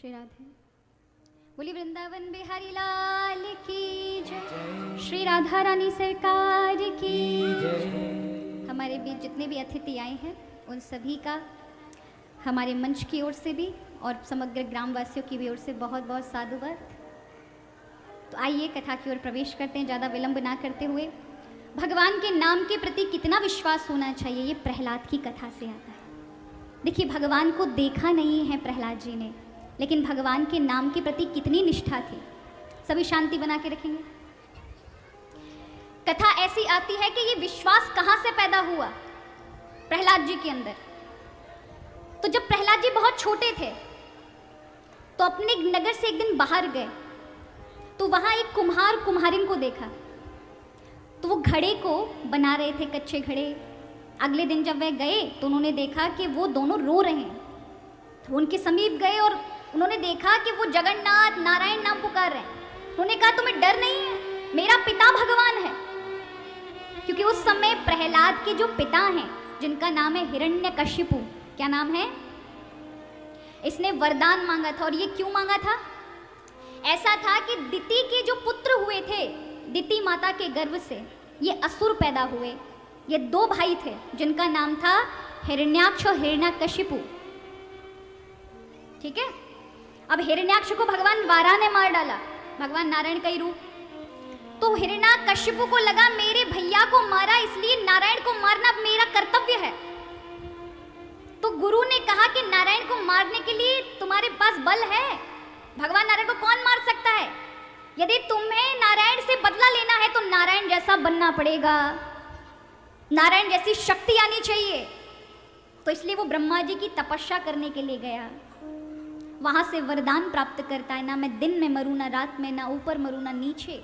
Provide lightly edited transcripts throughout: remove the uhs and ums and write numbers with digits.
श्री राधे। बोली वृंदावन बिहारी लाल की जय, श्री राधा रानी सरकार की जय। हमारे बीच जितने भी अतिथि आए हैं उन सभी का हमारे मंच की ओर से भी और समग्र ग्रामवासियों की भी ओर से बहुत बहुत साधुवाद। तो आइए कथा की ओर प्रवेश करते हैं, ज़्यादा विलंब ना करते हुए। भगवान के नाम के प्रति कितना विश्वास होना चाहिए, ये प्रहलाद की कथा से आता है। देखिए, भगवान को देखा नहीं है प्रहलाद जी ने, लेकिन भगवान के नाम के प्रति कितनी निष्ठा थी। सभी शांति बना के रखेंगे। कथा ऐसी आती है कि ये विश्वास कहाँ से पैदा हुआ प्रहलाद जी के अंदर। तो जब प्रहलाद जी बहुत छोटे थे तो अपने नगर से एक दिन बाहर गए, तो वहां एक कुम्हार कुम्हारिन को देखा। तो वो घड़े को बना रहे थे, कच्चे घड़े। अगले दिन जब वह गए तो उन्होंने देखा कि वो दोनों रो रहे हैं। तो उनके समीप गए और उन्होंने देखा कि वो जगन्नाथ नारायण नाम पुकार रहे हैं। उन्होंने कहा, तुम्हें डर नहीं है? मेरा पिता भगवान है। क्योंकि उस समय प्रहलाद के जो पिता हैं, जिनका नाम है हिरण्यकशिपु, क्या नाम है, इसने वरदान मांगा था। और ये क्यों मांगा था? ऐसा था कि दिति के जो पुत्र हुए थे, दिति माता के गर्भ से ये असुर पैदा हुए। ये दो भाई थे जिनका नाम था हिरण्याक्ष और हिरण्यकशिपु। ठीक है। अब हिरण्याक्ष को भगवान वारा ने मार डाला, भगवान नारायण का ही रूप। तो हिरण्यकशिपु को लगा मेरे भैया को मारा, इसलिए नारायण को मारना मेरा कर्तव्य है। तो गुरु ने कहा कि नारायण को मारने के लिए तुम्हारे पास बल है? भगवान नारायण को कौन मार सकता है? यदि तुम्हें नारायण से बदला लेना है तो नारायण जैसा बनना पड़ेगा, नारायण जैसी शक्ति आनी चाहिए। तो इसलिए वो ब्रह्मा जी की तपस्या करने के लिए गया। वहां से वरदान प्राप्त करता है, ना मैं दिन में मरूं, ना रात में, ना ऊपर मरूं, ना नीचे,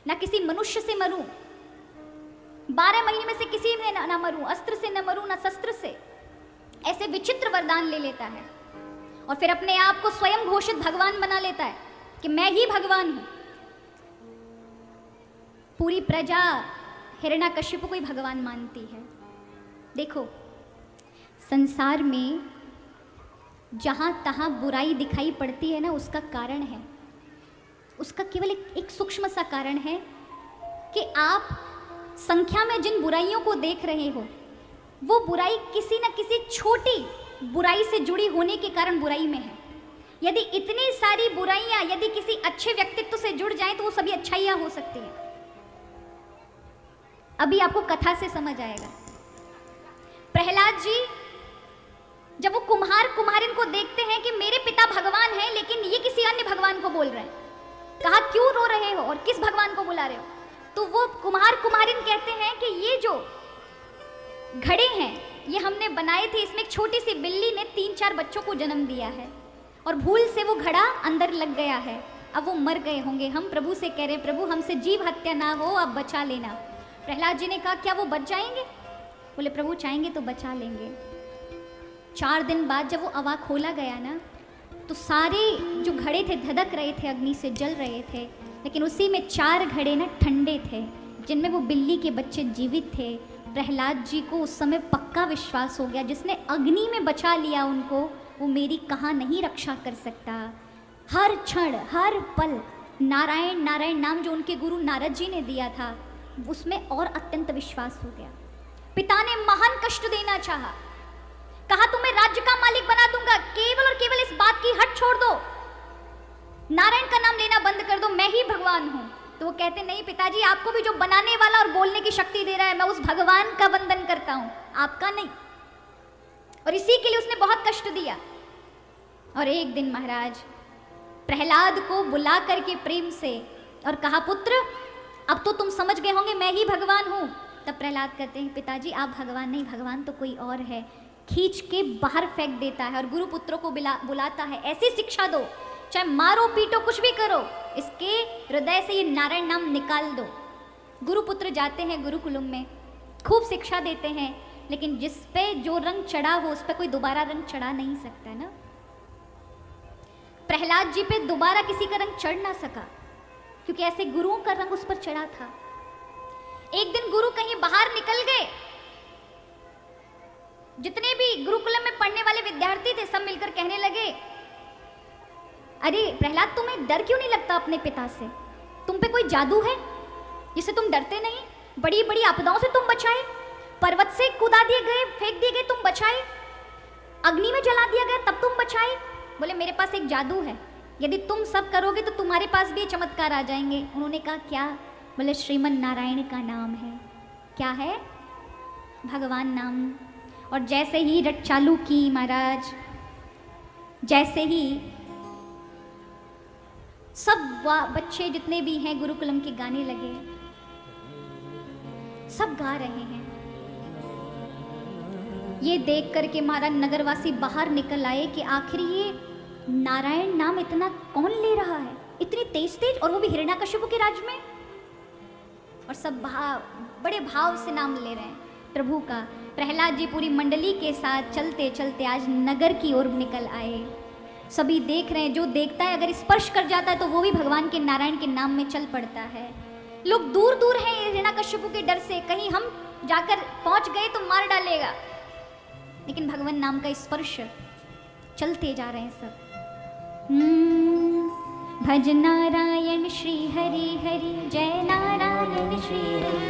ना किसी मनुष्य से मरूं, 12 महीने में से किसी में ना मरूं, अस्त्र से न मरूं, ना शस्त्र से। ऐसे विचित्र वरदान ले लेता है और फिर अपने आप को स्वयं घोषित भगवान बना लेता है कि मैं ही भगवान हूं। पूरी प्रजा हिरण्यकशिपु को ही भगवान मानती है। देखो, संसार में जहां तहां बुराई दिखाई पड़ती है ना, उसका कारण है, उसका केवल एक सूक्ष्म सा कारण है कि आप संख्या में जिन बुराइयों को देख रहे हो, वो बुराई किसी न किसी छोटी बुराई से जुड़ी होने के कारण बुराई में है। यदि इतनी सारी बुराइयां यदि किसी अच्छे व्यक्तित्व से जुड़ जाएं तो वो सभी अच्छाइयां हो सकती हैं। अभी आपको कथा से समझ आएगा। प्रहलाद जी जब वो कुम्हार कुम्हारिन को देखते हैं कि मेरे पिता भगवान हैं, लेकिन ये किसी अन्य भगवान को बोल रहे हैं, कहा क्यों रो रहे हो और किस भगवान को बुला रहे हो? तो वो कुम्हार कुम्हारिन कहते हैं कि ये जो घड़े हैं ये हमने बनाए थे, इसमें एक छोटी सी बिल्ली ने 3-4 बच्चों को जन्म दिया है और भूल से वो घड़ा अंदर लग गया है। अब वो मर गए होंगे। हम प्रभु से कह रहे, प्रभु हमसे जीव हत्या ना हो, आप बचा लेना। प्रहलाद जी ने कहा, क्या वो बच जाएंगे? बोले, प्रभु चाहेंगे तो बचा लेंगे। 4 दिन बाद जब वो अवा खोला गया ना, तो सारे जो घड़े थे धधक रहे थे, अग्नि से जल रहे थे, लेकिन उसी में 4 घड़े ना ठंडे थे, जिनमें वो बिल्ली के बच्चे जीवित थे। प्रहलाद जी को उस समय पक्का विश्वास हो गया, जिसने अग्नि में बचा लिया उनको, वो मेरी कहाँ नहीं रक्षा कर सकता। हर क्षण हर पल नारायण नारायण नाम जो उनके गुरु नारद जी ने दिया था, उसमें और अत्यंत विश्वास हो गया। पिता ने महान कष्ट देना चाहा, कहा तुम्हें राज्य का मालिक बना दूंगा, केवल और केवल इस बात की हट छोड़ दो, नारायण का नाम लेना बंद कर दो, मैं ही भगवान हूं। तो वो कहते, नहीं पिताजी, आपको भी जो बनाने वाला और बोलने की शक्ति दे रहा है, मैं उस भगवान का वंदन करता हूं, आपका नहीं। और इसी के लिए उसने बहुत कष्ट दिया। और एक दिन महाराज प्रहलाद को बुला करके प्रेम से और कहा, पुत्र अब तो तुम समझ गए होंगे मैं ही भगवान हूं। तब प्रहलाद कहते हैं, पिताजी आप भगवान नहीं, भगवान तो कोई और है। खींच के बाहर फेंक देता है और गुरु पुत्रों को बुलाता है, ऐसी शिक्षा दो, चाहे मारो पीटो कुछ भी करो, इसके हृदय से ये नारायण नाम निकाल दो। गुरुपुत्र जाते हैं गुरुकुलम में, खूब शिक्षा देते हैं, लेकिन जिस पे जो रंग चढ़ा हो उस पे कोई दोबारा रंग चढ़ा नहीं सकता ना। प्रहलाद जी पे दोबारा किसी का रंग चढ़ ना सका, क्योंकि ऐसे गुरुओं का रंग उस पर चढ़ा था। एक दिन गुरु कहीं बाहर निकल गए, जितने भी गुरुकुलम में पढ़ने वाले विद्यार्थी थे सब मिलकर कहने लगे अरे प्रहलाद, तुम्हें डर क्यों नहीं लगता अपने पिता से? तुम पे कोई जादू है जिससे तुम डरते नहीं? बड़ी बड़ी आपदाओं से तुम बचाए, पर्वत से कूदा दिए गए, फेंक दिए गए, तुम बचाए, अग्नि में जला दिया गया तब तुम बचाए। बोले मेरे पास एक जादू है, यदि तुम सब करोगे तो तुम्हारे पास भी चमत्कार आ जाएंगे। उन्होंने कहा क्या? बोले श्रीमन नारायण का नाम है। क्या है? भगवान नाम। और जैसे ही रट चालू की महाराज, जैसे ही सब बच्चे जितने भी हैं गुरुकुलम के गाने लगे, सब गा रहे हैं। ये देख करके महाराज नगरवासी बाहर निकल आए कि आखिर ये नारायण नाम इतना कौन ले रहा है, इतनी तेज तेज, और वो भी हिरण्याकश्यप के राज्य में। और सब बड़े भाव से नाम ले रहे हैं प्रभु का। प्रहलाद जी पूरी मंडली के साथ चलते चलते आज नगर की ओर निकल आए। सभी देख रहे हैं, जो देखता है अगर स्पर्श कर जाता है तो वो भी भगवान के नारायण के नाम में चल पड़ता है। लोग दूर दूर हैं हिरण्याकश्यप के डर से, कहीं हम जाकर पहुंच गए तो मार डालेगा, लेकिन भगवान नाम का स्पर्श, चलते जा रहे हैं सब। भज नारायण श्री हरि हरि, जय नारायण श्री हरि,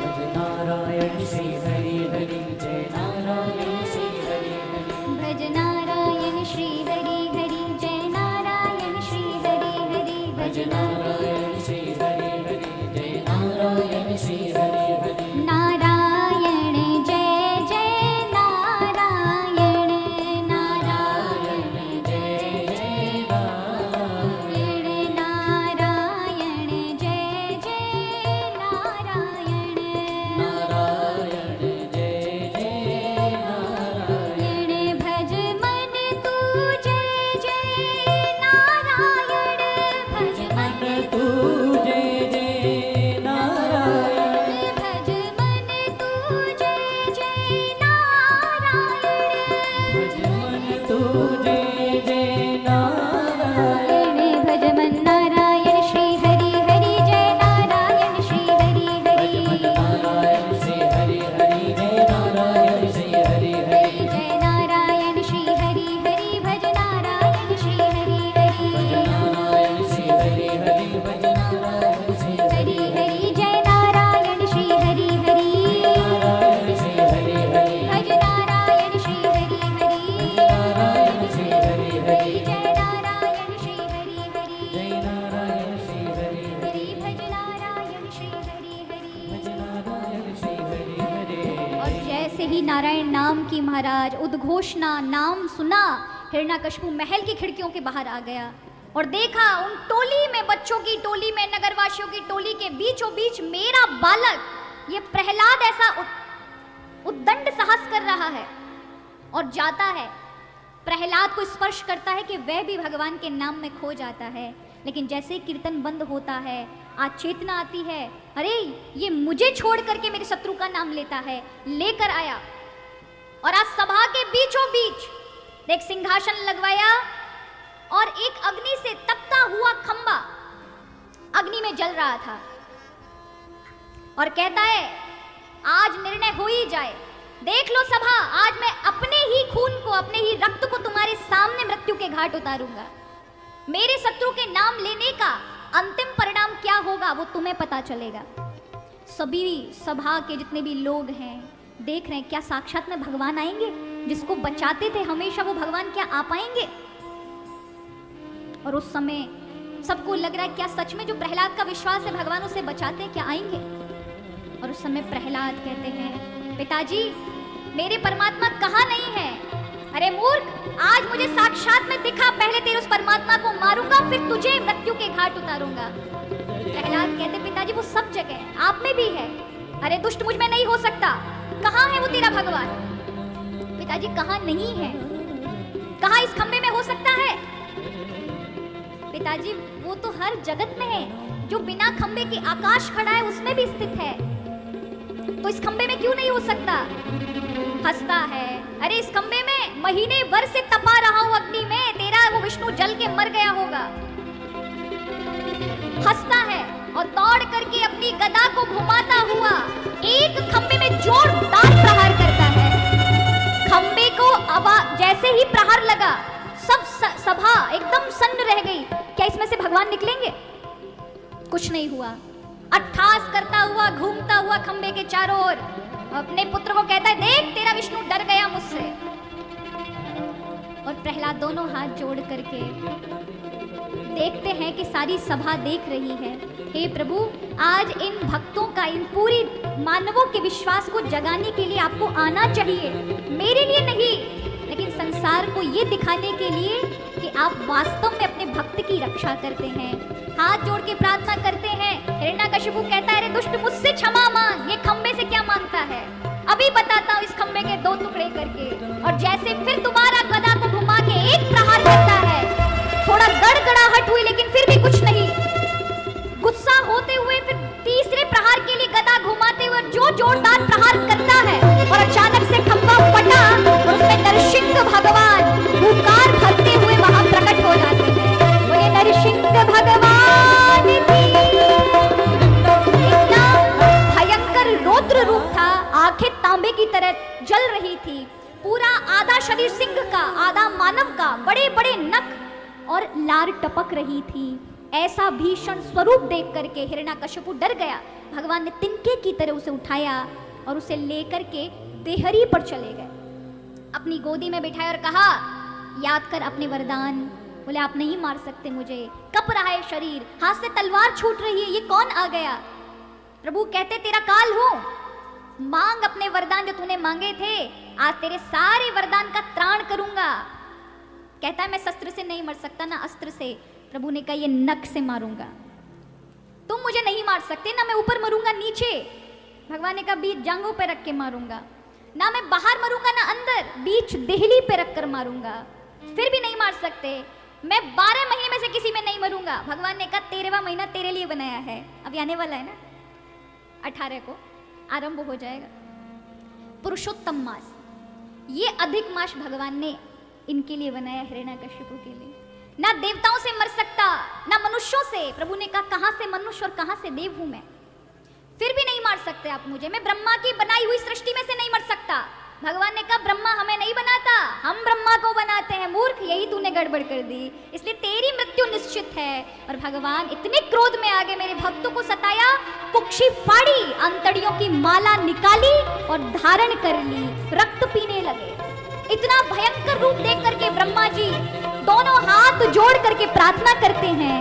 भज नारायण श्री हरि हरि, जय नारायण श्री हरि हरि, भज नारायण श्री हरि हरि, जय नारायण श्री हरि हरि, भज नारायण श्री हरि हरि, जय नारायण श्री हरि हरि, नारायण जय जय नारायण, नारायण जय जय नारायण, नारायण जय जय नारायण, नारायण जय जय नारायण, भज मन तू जय जय नारायण, भज मन तू जय जय नारायण, भज मन तू जय जय नारायण, भज मन तू जय जय नारायण, भज मन नारायण श्री हरि हरि, जय नारायण श्री हरि भज हरि, मन नारायण श्री हरि हरि, जय नारायण श्री हरि हरि, जय नारायण श्री हरि हरि, भज नारायण श्री हरि हरि, भज नारायण श्री हरि हरि, भज नारायण श्री हरि हरि हरि, जय नारायण श्री हरि हरि, नारायण श्री हरि हरि, भज नारायण श्री हरि हरि, नारायण श्री हरि हरि, जय नारायण श्री हरि हरि, जय नारायण श्री हरि हरि, भज नारायण श्री हरि हरि। भज नारायण श्री हरि हरि। और जैसे ही नारायण नाम की महाराज उद्घोषणा, नाम सुना, हिरण्याकश्यप महल की खिड़कियों के बाहर आ गया और देखा उन टोली में, बच्चों की टोली में, नगरवासियों की टोली के बीचों बीच मेरा बालक ये प्रहलाद ऐसा उद्दंड साहस कर रहा है और जाता है, प्रहलाद को स्पर्श करता है कि वह भी भगवान के नाम में खो जाता है। लेकिन जैसे ही कीर्तन बंद होता है, आज चेतना आती है, अरे ये मुझे छोड़ करके मेरे शत्रु का नाम लेता है, लेकर आया और आज सभा के बीचों बीच एक सिंहासन लगवाया और एक अग्नि से तपता हुआ खंबा अग्नि में जल रहा था और कहता है आज निर्णय हो ही जाए, देख लो सभा, आज मैं अपने ही खून को, अपने ही रक्त को तुम्हारे सामने मृत्यु के घाट उतारूंगा। मेरे शत्रु के नाम लेने का अंतिम परिणाम क्या होगा वो तुम्हें पता चलेगा। सभी सभा के जितने भी लोग हैं देख रहे हैं, क्या साक्षात में भगवान आएंगे? जिसको बचाते थे हमेशा वो भगवान क्या आ पाएंगे? और उस समय सबको लग रहा है क्या सच में जो प्रहलाद का विश्वास है भगवान उसे बचाते हैं, क्या आएंगे? और उस समय प्रहलाद कहते हैं पिताजी मेरे परमात्मा कहाँ नहीं है? अरे मूर्ख, आज मुझे साक्षात में दिखा, पहले तेरे उस परमात्मा को मारूंगा फिर तुझे मृत्यु के घाट उतारूंगा। प्रहलाद कहते पिताजी वो सब जगह है, आप में भी है। अरे दुष्ट, मुझ में नहीं हो सकता, कहाँ है वो तेरा भगवान? पिताजी कहाँ नहीं है, कहाँ इस खंबे में हो सकता है? पिताजी वो तो हर जगत में है, जो बिना खंबे के आकाश खड़ा है उसमें भी स्थित है, तो इस खंबे में क्यों नहीं हो सकता? हंसता है, अरे इस खंबे में महीने भर से तपा रहा हूं अग्नि में, तेरा वो विष्णु जल के मर गया होगा। हंसता है और दौड़ करके अपनी गदा को घुमाता हुआ एक खंबे में जोरदार प्रहार करता है। खंबे को जैसे ही प्रहार लगा, सब सभा एकदम सन्न रह गई। क्या इसमें से भगवान निकलेंगे? कुछ नहीं हुआ। अट्ठास करता हुआ, घूमता हुआ खंबे के चारों ओर अपने पुत्र को कहता है, देख तेरा विष्णु डर गया मुझसे। और प्रहलाद दोनों हाथ जोड़ करके देखते हैं कि सारी सभा देख रही है। हे प्रभु, आज इन भक्तों का, इन पूरी मानवों के विश्वास को जगाने के लिए आपको आना चाहिए, मेरे लिए नहीं, लेकिन संसार को ये दिखाने के लिए कि आप वास्तव में अपने भक्त की रक्षा करते हैं। हाथ जोड़ के प्रार्थना करते हैं। हिरण्यकशिपु कहता है, अरे दुष्ट, मुझसे क्षमा मांग, ये खंबे से क्या मांगता है, अभी बताता हूँ इस खंबे के 2 टुकड़े करके। और जैसे फिर दोबारा गदा को घुमा के एक प्रहार करता है। थोड़ा गड़गड़ाहट हुई लेकिन फिर भी कुछ नहीं। गुस्सा होते हुए फिर तीसरे प्रहार के लिए गदा घुमाते हुए जो जोरदार प्रहार करता है, और अचानक से खंबा फटा और उसमें नरसिंह भगवान हुंकार भरते हुए वहां प्रकट हो जाते हैं। वो ये नरसिंह भगवान की इतना भयंकर रौद्र रूप था, आंखें तांबे की तरह जल रही थी, पूरा आधा शरीर सिंह का, आधा मानव का, बड़े बड़े नख और लार टपक रही थी। ऐसा भीषण स्वरूप देख करके हिरण्यकशिपु डर गया। भगवान ने तिनके की तरह उसे उठाया और उसे लेकर के देहरी पर चले गए, अपनी गोदी में बिठाया और कहा, याद कर अपने वरदान। बोले, आप नहीं मार सकते मुझे, कप रहा है शरीर, हाथ से तलवार छूट रही है, ये कौन आ गया? प्रभु कहते, तेरा काल हूं, मांग अपने वरदान जो तूने मांगे थे, आज तेरे सारे वरदान का त्राण करूंगा। कहता है, मैं शस्त्र से नहीं मर सकता, ना अस्त्र से। प्रभु ने कहा, ये नख से मारूंगा, तुम मुझे नहीं मार सकते, ना मैं ऊपर मरूंगा नीचे। भगवान ने कहा, बीच जांघों पे रख के मारूंगा, ना मैं बाहर मरूंगा ना अंदर, बीच देहली पे रख कर मारूंगा, फिर भी नहीं मार सकते। मैं 12 महीने में से किसी में नहीं मरूंगा। भगवान ने कहा, 13वां महीना तेरे लिए बनाया है, अभी आने वाला है ना, 18 को आरंभ हो जाएगा पुरुषोत्तम मास। ये अधिक मास भगवान ने इनके लिए बनाया, हिरण्यकशिपु के लिए। ना देवताओं से मर सकता, ना मनुष्यों से। प्रभु ने कहा, कहां से मनुष्य और कहां से देव हूं मैं, फिर भी नहीं मार सकते आप मुझे। मैं ब्रह्मा की बनाई हुई सृष्टि में से नहीं मर सकता। भगवान ने कहा, ब्रह्मा हमें नहीं बनाता, हम ब्रह्मा को बनाते हैं। मूर्ख, यही तूने गड़बड़ कर दी, इसलिए तेरी मृत्यु निश्चित है। और भगवान इतने क्रोध में आगे मेरे भक्तों को सताया, कुक्षी फाड़ी, अंतड़ियों की माला निकाली और धारण कर ली, रक्त पीने लगे। इतना भयंकर रूप देख करके ब्रह्मा जी दोनों हाथ जोड़ करके प्रार्थना करते हैं,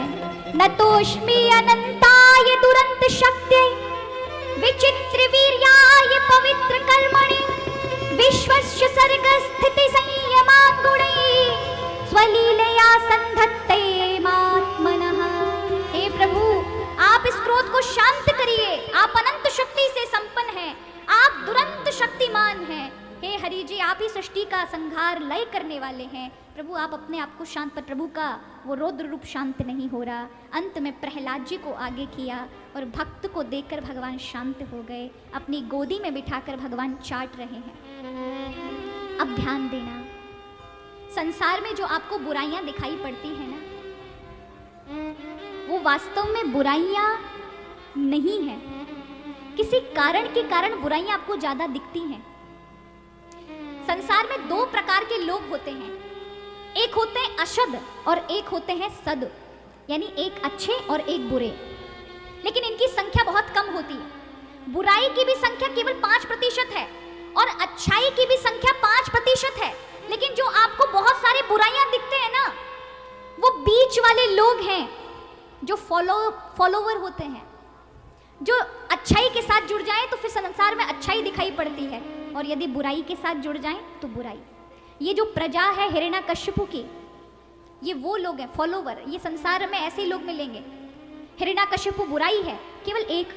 नतोष्मि अनंताय दुरंत शक्ति विचित्र वीर्याय पवित्र कर्मणि विश्वस्य सर्ग स्थिति संयमांगुणै स्वलीलया संधत्ते मात्मनः। हे प्रभु, आप इस क्रोध को शांत करिए, आप अनंत शक्ति से संपन्न हैं, आप दुरंत शक्तिमान हैं। हे हरि जी, आप ही सृष्टि का संहार लय करने वाले हैं। प्रभु, आप अपने आप को शांत, पर प्रभु का वो रौद्र रूप शांत नहीं हो रहा। अंत में प्रहलाद जी को आगे किया और भक्त को देखकर भगवान शांत हो गए, अपनी गोदी में बिठाकर भगवान चाट रहे हैं। अब ध्यान देना, संसार में जो आपको बुराइयां दिखाई पड़ती है ना, वो वास्तव में बुराइयां नहीं है। किसी कारण के कारण बुराइयां आपको ज्यादा दिखती हैं। संसार में 2 प्रकार के लोग होते हैं, एक होते हैं अशद और एक होते हैं सद, यानी एक अच्छे और एक बुरे, लेकिन इनकी संख्या बहुत कम होती है। बुराई की भी संख्या केवल 5% है और अच्छाई की भी संख्या 5% है। लेकिन जो आपको बहुत सारे बुराइयां दिखते हैं ना, वो बीच वाले लोग हैं जो फॉलोवर होते हैं, जो अच्छाई के साथ जुड़ जाएं तो फिर संसार में अच्छाई दिखाई पड़ती है, और यदि बुराई के साथ जुड़ जाएं तो बुराई। ये जो प्रजा है हिरण्यकशिपु की, ये वो लोग हैं फॉलोवर। ये संसार में ऐसे लोग मिलेंगे। हिरण्यकशिपु बुराई है केवल एक,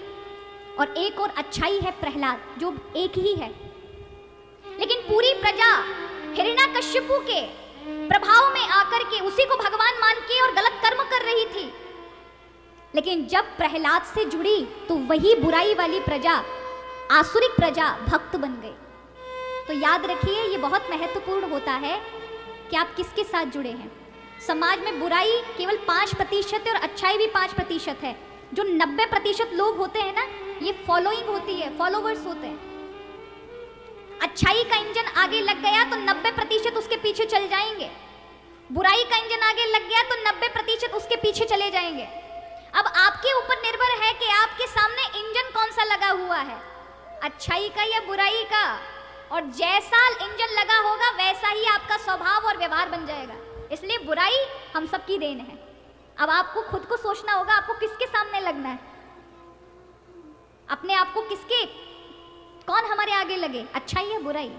और एक और अच्छाई है प्रहलाद, जो एक ही है। लेकिन पूरी प्रजा हिरण्यकशिपु के प्रभाव में आकर के उसी को भगवान मान के और गलत कर्म कर रही थी। लेकिन जब प्रहलाद से जुड़ी तो वही बुराई वाली प्रजा, आसुरिक प्रजा, भक्त बन गई। तो याद रखिए, ये बहुत महत्वपूर्ण होता है कि आप किसके साथ जुड़े हैं। समाज में बुराई केवल 5% है और अच्छाई भी 5% है। जो 90% लोग होते हैं ना, ये फॉलोइंग होती है, फॉलोवर्स होते हैं। अच्छाई का इंजन आगे लग गया तो 90% उसके पीछे चल जाएंगे, बुराई का इंजन आगे लग गया तो 90% उसके पीछे चले जाएंगे। अब आपके ऊपर निर्भर है कि आपके सामने इंजन कौन सा लगा हुआ है, अच्छाई का या बुराई का। और जैसा इंजन लगा होगा वैसा ही आपका स्वभाव और व्यवहार बन जाएगा। इसलिए बुराई हम सबकी देन है। अब आपको खुद को सोचना होगा, आपको किसके सामने लगना है, अपने आप को किसके, कौन हमारे आगे लगे, अच्छाई या बुराई।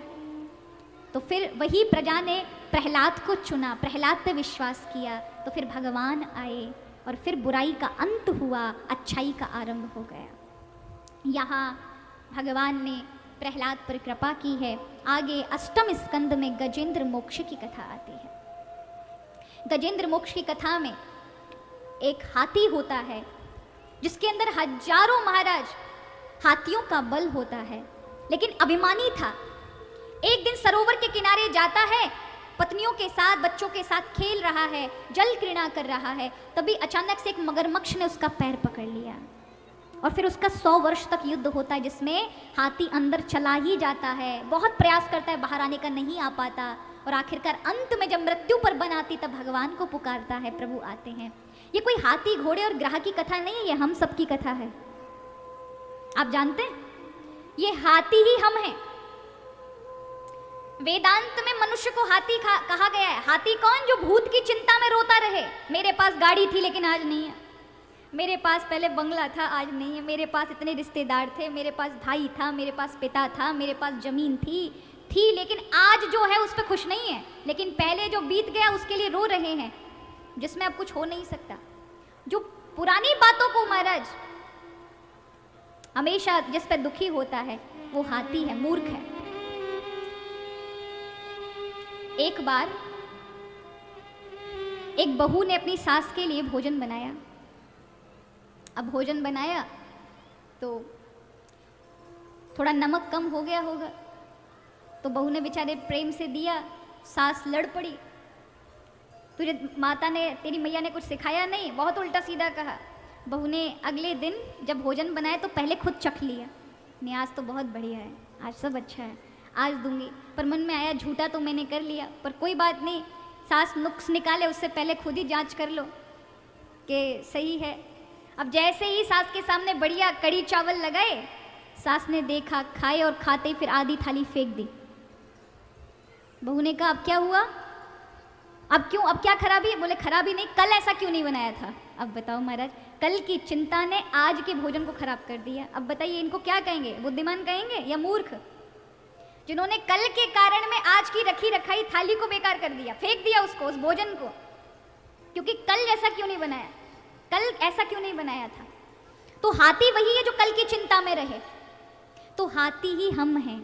तो फिर वही प्रजा ने प्रहलाद को चुना, प्रहलाद पे विश्वास किया, तो फिर भगवान आए और फिर बुराई का अंत हुआ, अच्छाई का आरंभ हो गया। यहाँ भगवान ने प्रहलाद पर कृपा की है। आगे अष्टम स्कंद में गजेंद्र मोक्ष की कथा आती है। गजेंद्र मोक्ष की कथा में एक हाथी होता है जिसके अंदर हजारों महाराज हाथियों का बल होता है, लेकिन अभिमानी था। एक दिन सरोवर के किनारे जाता है, पत्नियों के साथ, बच्चों के साथ खेल रहा है, जल क्रीड़ा कर रहा है, तभी अचानक से एक मगरमच्छ ने उसका पैर पकड़ लिया और फिर उसका 100 वर्ष तक युद्ध होता है, जिसमें हाथी अंदर चला ही जाता है, बहुत प्रयास करता है, बाहर आने का नहीं आ पाता, और आखिरकार अंत में जब मृत्यु पर बन आती तब भगवान को पुकारता है, प्रभु आते हैं। ये कोई हाथी घोड़े और ग्रह की कथा नहीं है, ये हम सबकी कथा है। आप जानते हैं ये हाथी ही हम हैं। वेदांत में मनुष्य को हाथी कहा गया है। हाथी कौन? जो भूत की चिंता में रोता रहे, मेरे पास गाड़ी थी लेकिन आज नहीं है, मेरे पास पहले बंगला था आज नहीं है, मेरे पास इतने रिश्तेदार थे, मेरे पास भाई था, मेरे पास पिता था, मेरे पास जमीन थी लेकिन आज जो है उस पर खुश नहीं है, लेकिन पहले जो बीत गया उसके लिए रो रहे हैं, जिसमें अब कुछ हो नहीं सकता। जो पुरानी बातों को महाराज हमेशा जिस पर दुखी होता है वो हाथी है, मूर्ख है। एक बार एक बहू ने अपनी सास के लिए भोजन बनाया। अब भोजन बनाया तो थोड़ा नमक कम हो गया होगा, तो बहू ने बेचारे प्रेम से दिया, सास लड़ पड़ी, तुझे माता ने, तेरी मैया ने कुछ सिखाया नहीं, बहुत उल्टा सीधा कहा। बहू ने अगले दिन जब भोजन बनाया तो पहले खुद चख लिया, नहीं आज तो बहुत बढ़िया है, आज सब अच्छा है, आज दूंगी। पर मन में आया झूठा तो मैंने कर लिया, पर कोई बात नहीं, सास नुक्स निकाले उससे पहले खुद ही जांच कर लो कि सही है। अब जैसे ही सास के सामने बढ़िया कड़ी चावल लगाए, सास ने देखा, खाए और खाते ही फिर आधी थाली फेंक दी। बहू ने कहा अब क्या हुआ, अब क्यों, अब क्या खराबी है? बोले खराबी नहीं, कल ऐसा क्यों नहीं बनाया था। अब बताओ महाराज, कल की चिंता ने आज के भोजन को खराब कर दिया। अब बताइए इनको क्या कहेंगे, बुद्धिमान कहेंगे या मूर्ख, जिन्होंने कल के कारण में आज की रखी रखाई थाली को बेकार कर दिया, फेंक दिया उसको, उस भोजन को, क्योंकि कल जैसा क्यों नहीं बनाया, कल ऐसा क्यों नहीं बनाया था। तो हाथी वही है जो कल की चिंता में रहे। तो हाथी ही हम हैं।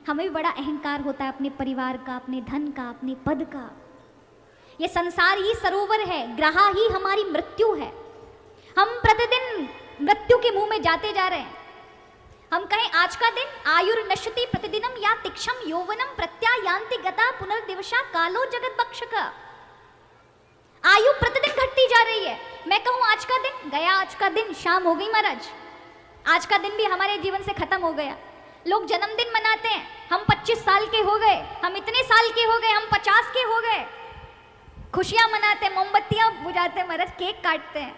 हमें भी बड़ा अहंकार होता है अपने परिवार का, अपने धन का, अपने पद का। ये संसार ही सरोवर है, ग्रह ही हमारी मृत्यु है। हम प्रतिदिन मृत्यु के मुंह में जाते जा रहे हैं। हम कहें आज का दिन आयुर्नश्यति प्रतिदिनम या तिक्षम यौवनम प्रत्यायान्ति गता पुनर्दिवसा कालो जगत बक्षक। आयु प्रतिदिन घटती जा रही है। मैं कहूं आज का दिन गया, आज का दिन शाम हो गई महाराज, आज का दिन भी हमारे जीवन से खत्म हो गया। लोग जन्मदिन मनाते हैं, हम 25 साल के हो गए, हम इतने साल के हो गए, हम 50 के हो गए, खुशियां मनाते हैं, मोमबत्तियां बुझाते हैं महाराज, केक काटते हैं,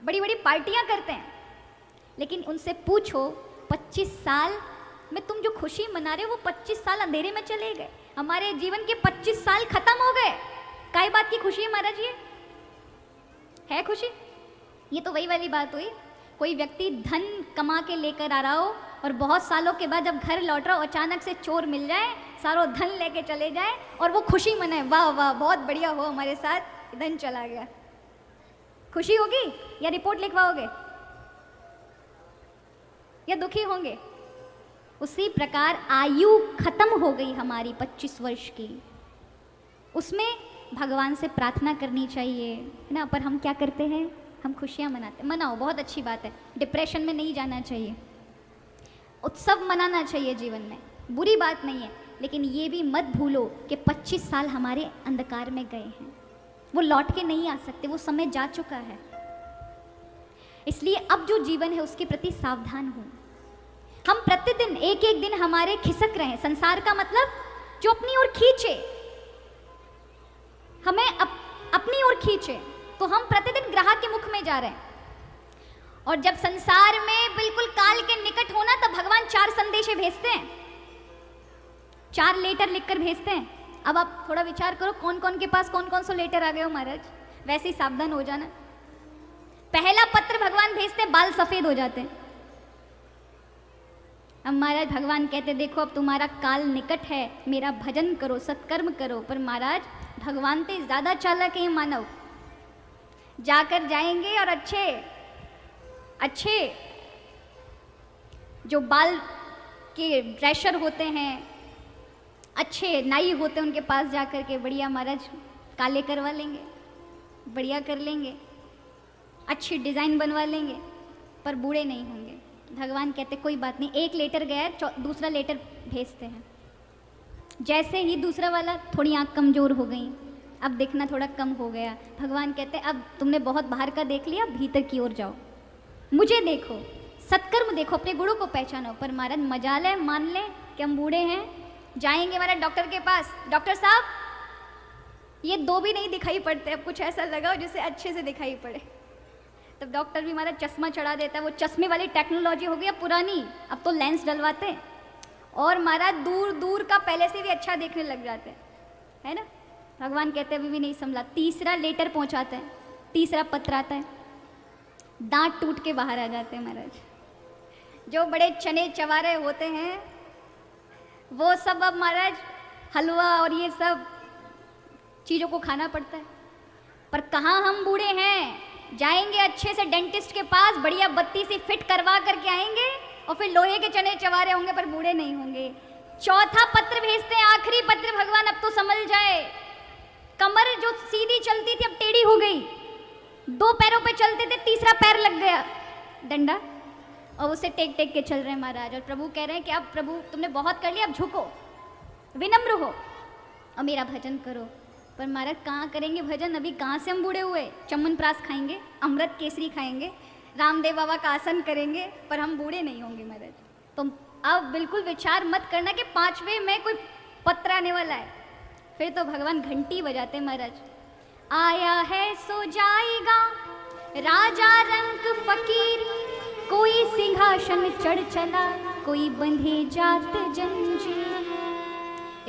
बड़ी बड़ी पार्टियां करते हैं। लेकिन उनसे पूछो 25 साल में तुम जो खुशी मना रहे हो वो 25 साल अंधेरे में चले गए। हमारे जीवन के 25 साल खत्म हो गए। काय बात की खुशी है महाराज, ये है खुशी? ये तो वही वाली बात हुई, कोई व्यक्ति धन कमा के लेकर आ रहा हो और बहुत सालों के बाद जब घर लौट रहा हो अचानक से चोर मिल जाए, सारा धन लेके चले जाए और वो खुशी मनाए, वाह वाह बहुत बढ़िया हो हमारे साथ, धन चला गया। खुशी होगी या रिपोर्ट लिखवाओगे या दुखी होंगे? उसी प्रकार आयु खत्म हो गई हमारी 25 वर्ष की, उसमें भगवान से प्रार्थना करनी चाहिए, है ना। पर हम क्या करते हैं, हम खुशियाँ मनाते। मनाओ, बहुत अच्छी बात है, डिप्रेशन में नहीं जाना चाहिए, उत्सव मनाना चाहिए जीवन में, बुरी बात नहीं है। लेकिन ये भी मत भूलो कि 25 साल हमारे अंधकार में गए हैं, वो लौट के नहीं आ सकते, वो समय जा चुका है। इसलिए अब जो जीवन है उसके प्रति सावधान हो। हम प्रतिदिन एक एक दिन हमारे खिसक रहे हैं, संसार का मतलब जो अपनी ओर खींचे। हमें अपनी ओर खींचे, तो हम प्रतिदिन ग्राहक के मुख में जा रहे हैं। और जब संसार में बिल्कुल काल के निकट होना, तब भगवान 4 संदेशे भेजते हैं, 4 लेटर लिखकर भेजते हैं। अब आप थोड़ा विचार करो, कौन कौन के पास कौन कौन से लेटर आ गए हो महाराज, वैसे ही सावधान हो जाना। पहला पत्र भगवान भेजते, बाल सफेद हो जाते हैं। अब महाराज भगवान कहते, देखो अब तुम्हारा काल निकट है, मेरा भजन करो, सत्कर्म करो। पर महाराज भगवान तो ज्यादा चालाक है मानव, जाकर जाएंगे और अच्छे जो बाल के ड्रेशर होते हैं, अच्छे नाई होते हैं, उनके पास जाकर के बढ़िया महाराज काले करवा लेंगे, बढ़िया कर लेंगे, अच्छी डिज़ाइन बनवा लेंगे, पर बूढ़े नहीं होंगे। भगवान कहते कोई बात नहीं, एक लेटर गया, दूसरा लेटर भेजते हैं। जैसे ही दूसरा वाला, थोड़ी आँख कमज़ोर हो गई, अब देखना थोड़ा कम हो गया। भगवान कहते अब तुमने बहुत बाहर का देख लिया, भीतर की ओर जाओ, मुझे देखो, सत्कर्म देखो, अपने गुरु को पहचानो। पर महाराज मजाल है, मान लें कि हम बूढ़े हैं, जाएंगे महाराज डॉक्टर के पास, डॉक्टर साहब ये 2 भी नहीं दिखाई पड़ते, अब कुछ ऐसा लगाओ जिससे अच्छे से दिखाई पड़े। तब डॉक्टर भी हमारा चश्मा चढ़ा देता है। वो चश्मे वाली टेक्नोलॉजी हो गई अब पुरानी, अब तो लेंस डलवाते हैं और महाराज दूर दूर का पहले से भी अच्छा देखने लग जाते हैं, है ना। भगवान कहते हैं अभी भी नहीं संभला। तीसरा लेटर पहुंचाते हैं, तीसरा पत्र आता है, दांत टूट के बाहर आ जाते हैं महाराज। जो बड़े चने चवारे होते हैं वो सब अब महाराज हलवा और ये सब चीज़ों को खाना पड़ता है। पर कहाँ हम बूढ़े हैं, जाएंगे अच्छे से डेंटिस्ट के पास, बढ़िया बत्ती से फिट करवा करके आएंगे और फिर लोहे के चने चवारे होंगे, पर बूढ़े नहीं होंगे। चौथा पत्र भेजते हैं, आखिरी पत्र, भगवान अब तो संभल जाए। कमर जो सीधी चलती थी अब टेढ़ी हो गई, 2 पैरों पे चलते थे, तीसरा पैर लग गया डंडा, और उसे टेक टेक के चल रहे हैं महाराज। और प्रभु कह रहे हैं कि अब प्रभु तुमने बहुत कर लिया, अब झुको, विनम्र हो और मेरा भजन करो। पर महाराज कहाँ करेंगे भजन, अभी कहाँ से हम बूढ़े हुए। चमन प्रास खाएंगे, अमृत केसरी खाएंगे, रामदेव बाबा का आसन करेंगे, पर हम बूढ़े नहीं होंगे महाराज। तो अब बिल्कुल विचार मत करना कि 5वें में कोई पत्र आने वाला है। फिर तो भगवान घंटी बजाते महाराज, आया है सो जाएगा राजा रंग फकीर, कोई सिंहासन चढ़ चला, कोई बंधे जात जंजीर।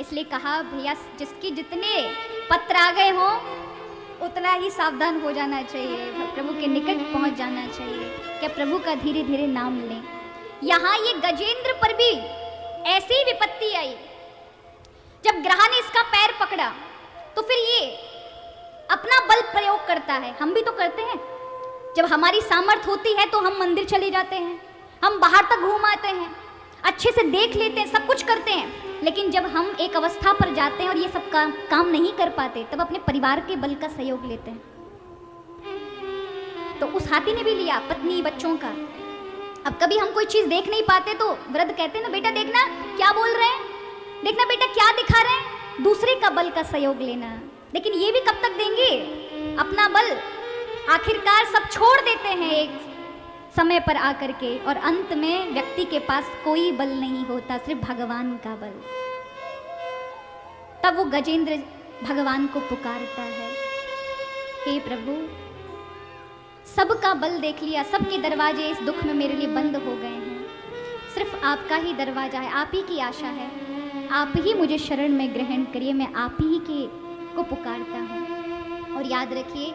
इसलिए कहा भैया जिसकी जितने पत्र आ गए हों उतना ही सावधान हो जाना चाहिए, प्रभु के निकट पहुंच जाना चाहिए, क्या प्रभु का धीरे धीरे नाम लें। यहाँ ये गजेंद्र पर भी ऐसी विपत्ति आई, जब ग्रह ने इसका पैर पकड़ा तो फिर ये अपना बल प्रयोग करता है। हम भी तो करते हैं, जब हमारी सामर्थ होती है तो हम मंदिर चले जाते हैं, हम बाहर तक घूम आते हैं, अच्छे से देख लेते हैं, सब कुछ करते हैं। लेकिन जब हम एक अवस्था पर जाते हैं और ये सब काम नहीं कर पाते, तब अपने परिवार के बल का सहयोग लेते हैं। तो उस हाथी ने भी लिया पत्नी बच्चों का। अब कभी हम कोई चीज देख नहीं पाते तो वृद्ध कहते हैं ना, बेटा देखना क्या बोल रहे हैं, देखना बेटा क्या दिखा रहे हैं, दूसरे का बल का सहयोग लेना। लेकिन ये भी कब तक देंगे अपना बल, आखिरकार सब छोड़ देते हैं एक समय पर आकर के, और अंत में व्यक्ति के पास कोई बल नहीं होता, सिर्फ भगवान का बल। तब वो गजेंद्र भगवान को पुकारता है, हे प्रभु सबका बल देख लिया, सबके दरवाजे इस दुख में मेरे लिए बंद हो गए हैं, सिर्फ आपका ही दरवाजा है, आप ही की आशा है, आप ही मुझे शरण में ग्रहण करिए, मैं आप ही को पुकारता हूँ। और याद रखिए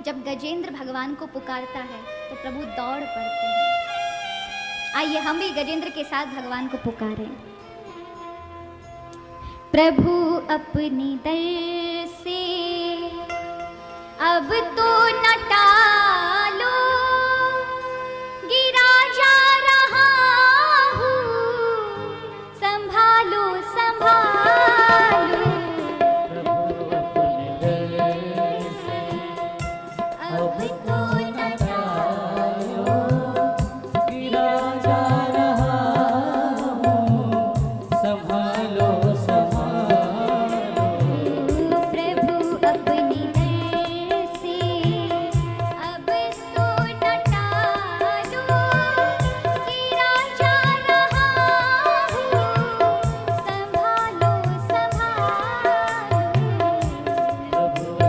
जब गजेंद्र भगवान को पुकारता है तो प्रभु दौड़ पड़ते हैं। आइए हम भी गजेंद्र के साथ भगवान को पुकारें। प्रभु अपनी दर से अब तो न टालो, गिरा जा रहा हूँ, संभालो संभालो। अब तो न टालो, गिरा जा रहा हूँ, संभालो संभालो। प्रभु अपनी दर से अब तो न टालो, गिरा जा रहा हूँ, संभालो संभालो। प्रभु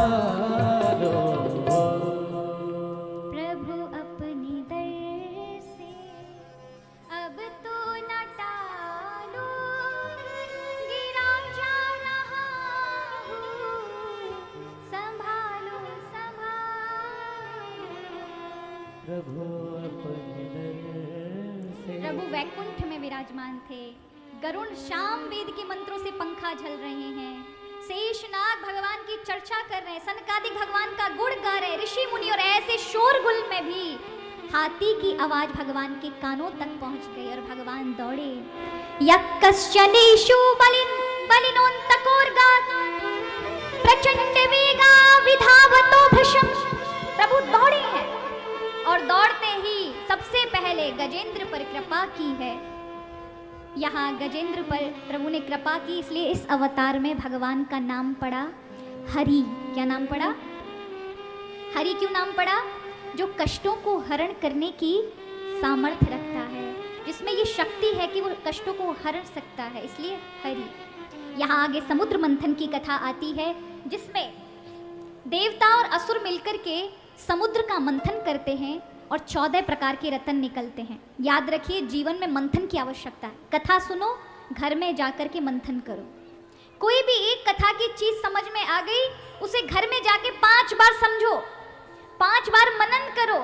संभालो। प्रभु अपने दर से अब तो न टालो, गिरा जा रहा हूँ, संभालो संभालो। प्रभु अपने दर से। प्रभु वैकुंठ में विराजमान थे। गरुण शाम वेद के मंत्रों से पंखा झल रहे हैं। शेषनाग भगवान की चर्चा कर रहे हैं, सनकादिक भगवान का गुण गा रहे हैं ऋषि मुनि, और ऐसे शोरगुल में भी हाथी की आवाज भगवान के कानों तक पहुंच गई और भगवान दौड़े। यक्कश्चनेषु बलिनोन्तकोर्गात् प्रचंड वेगा विधावतो भृशं। प्रभु दौड़े हैं और दौड़ते ही सबसे पहले गजेंद्र पर कृपा की है। यहाँ गजेंद्र पर प्रभु ने कृपा की, इसलिए इस अवतार में भगवान का नाम पड़ा हरि। क्या नाम पड़ा? हरि क्यों नाम पड़ा? जो कष्टों को हरण करने की सामर्थ्य रखता है, जिसमें ये शक्ति है कि वो कष्टों को हरण सकता है, इसलिए हरि। यहाँ आगे समुद्र मंथन की कथा आती है, जिसमें देवता और असुर मिलकर के समुद्र का मंथन करते हैं और 14 प्रकार के रत्न निकलते हैं। याद रखिए, जीवन में मंथन की आवश्यकता है। कथा सुनो, घर में जाकर के मंथन करो। कोई भी एक कथा की चीज समझ में आ गई, उसे घर में जाके 5 बार समझो, 5 बार मनन करो,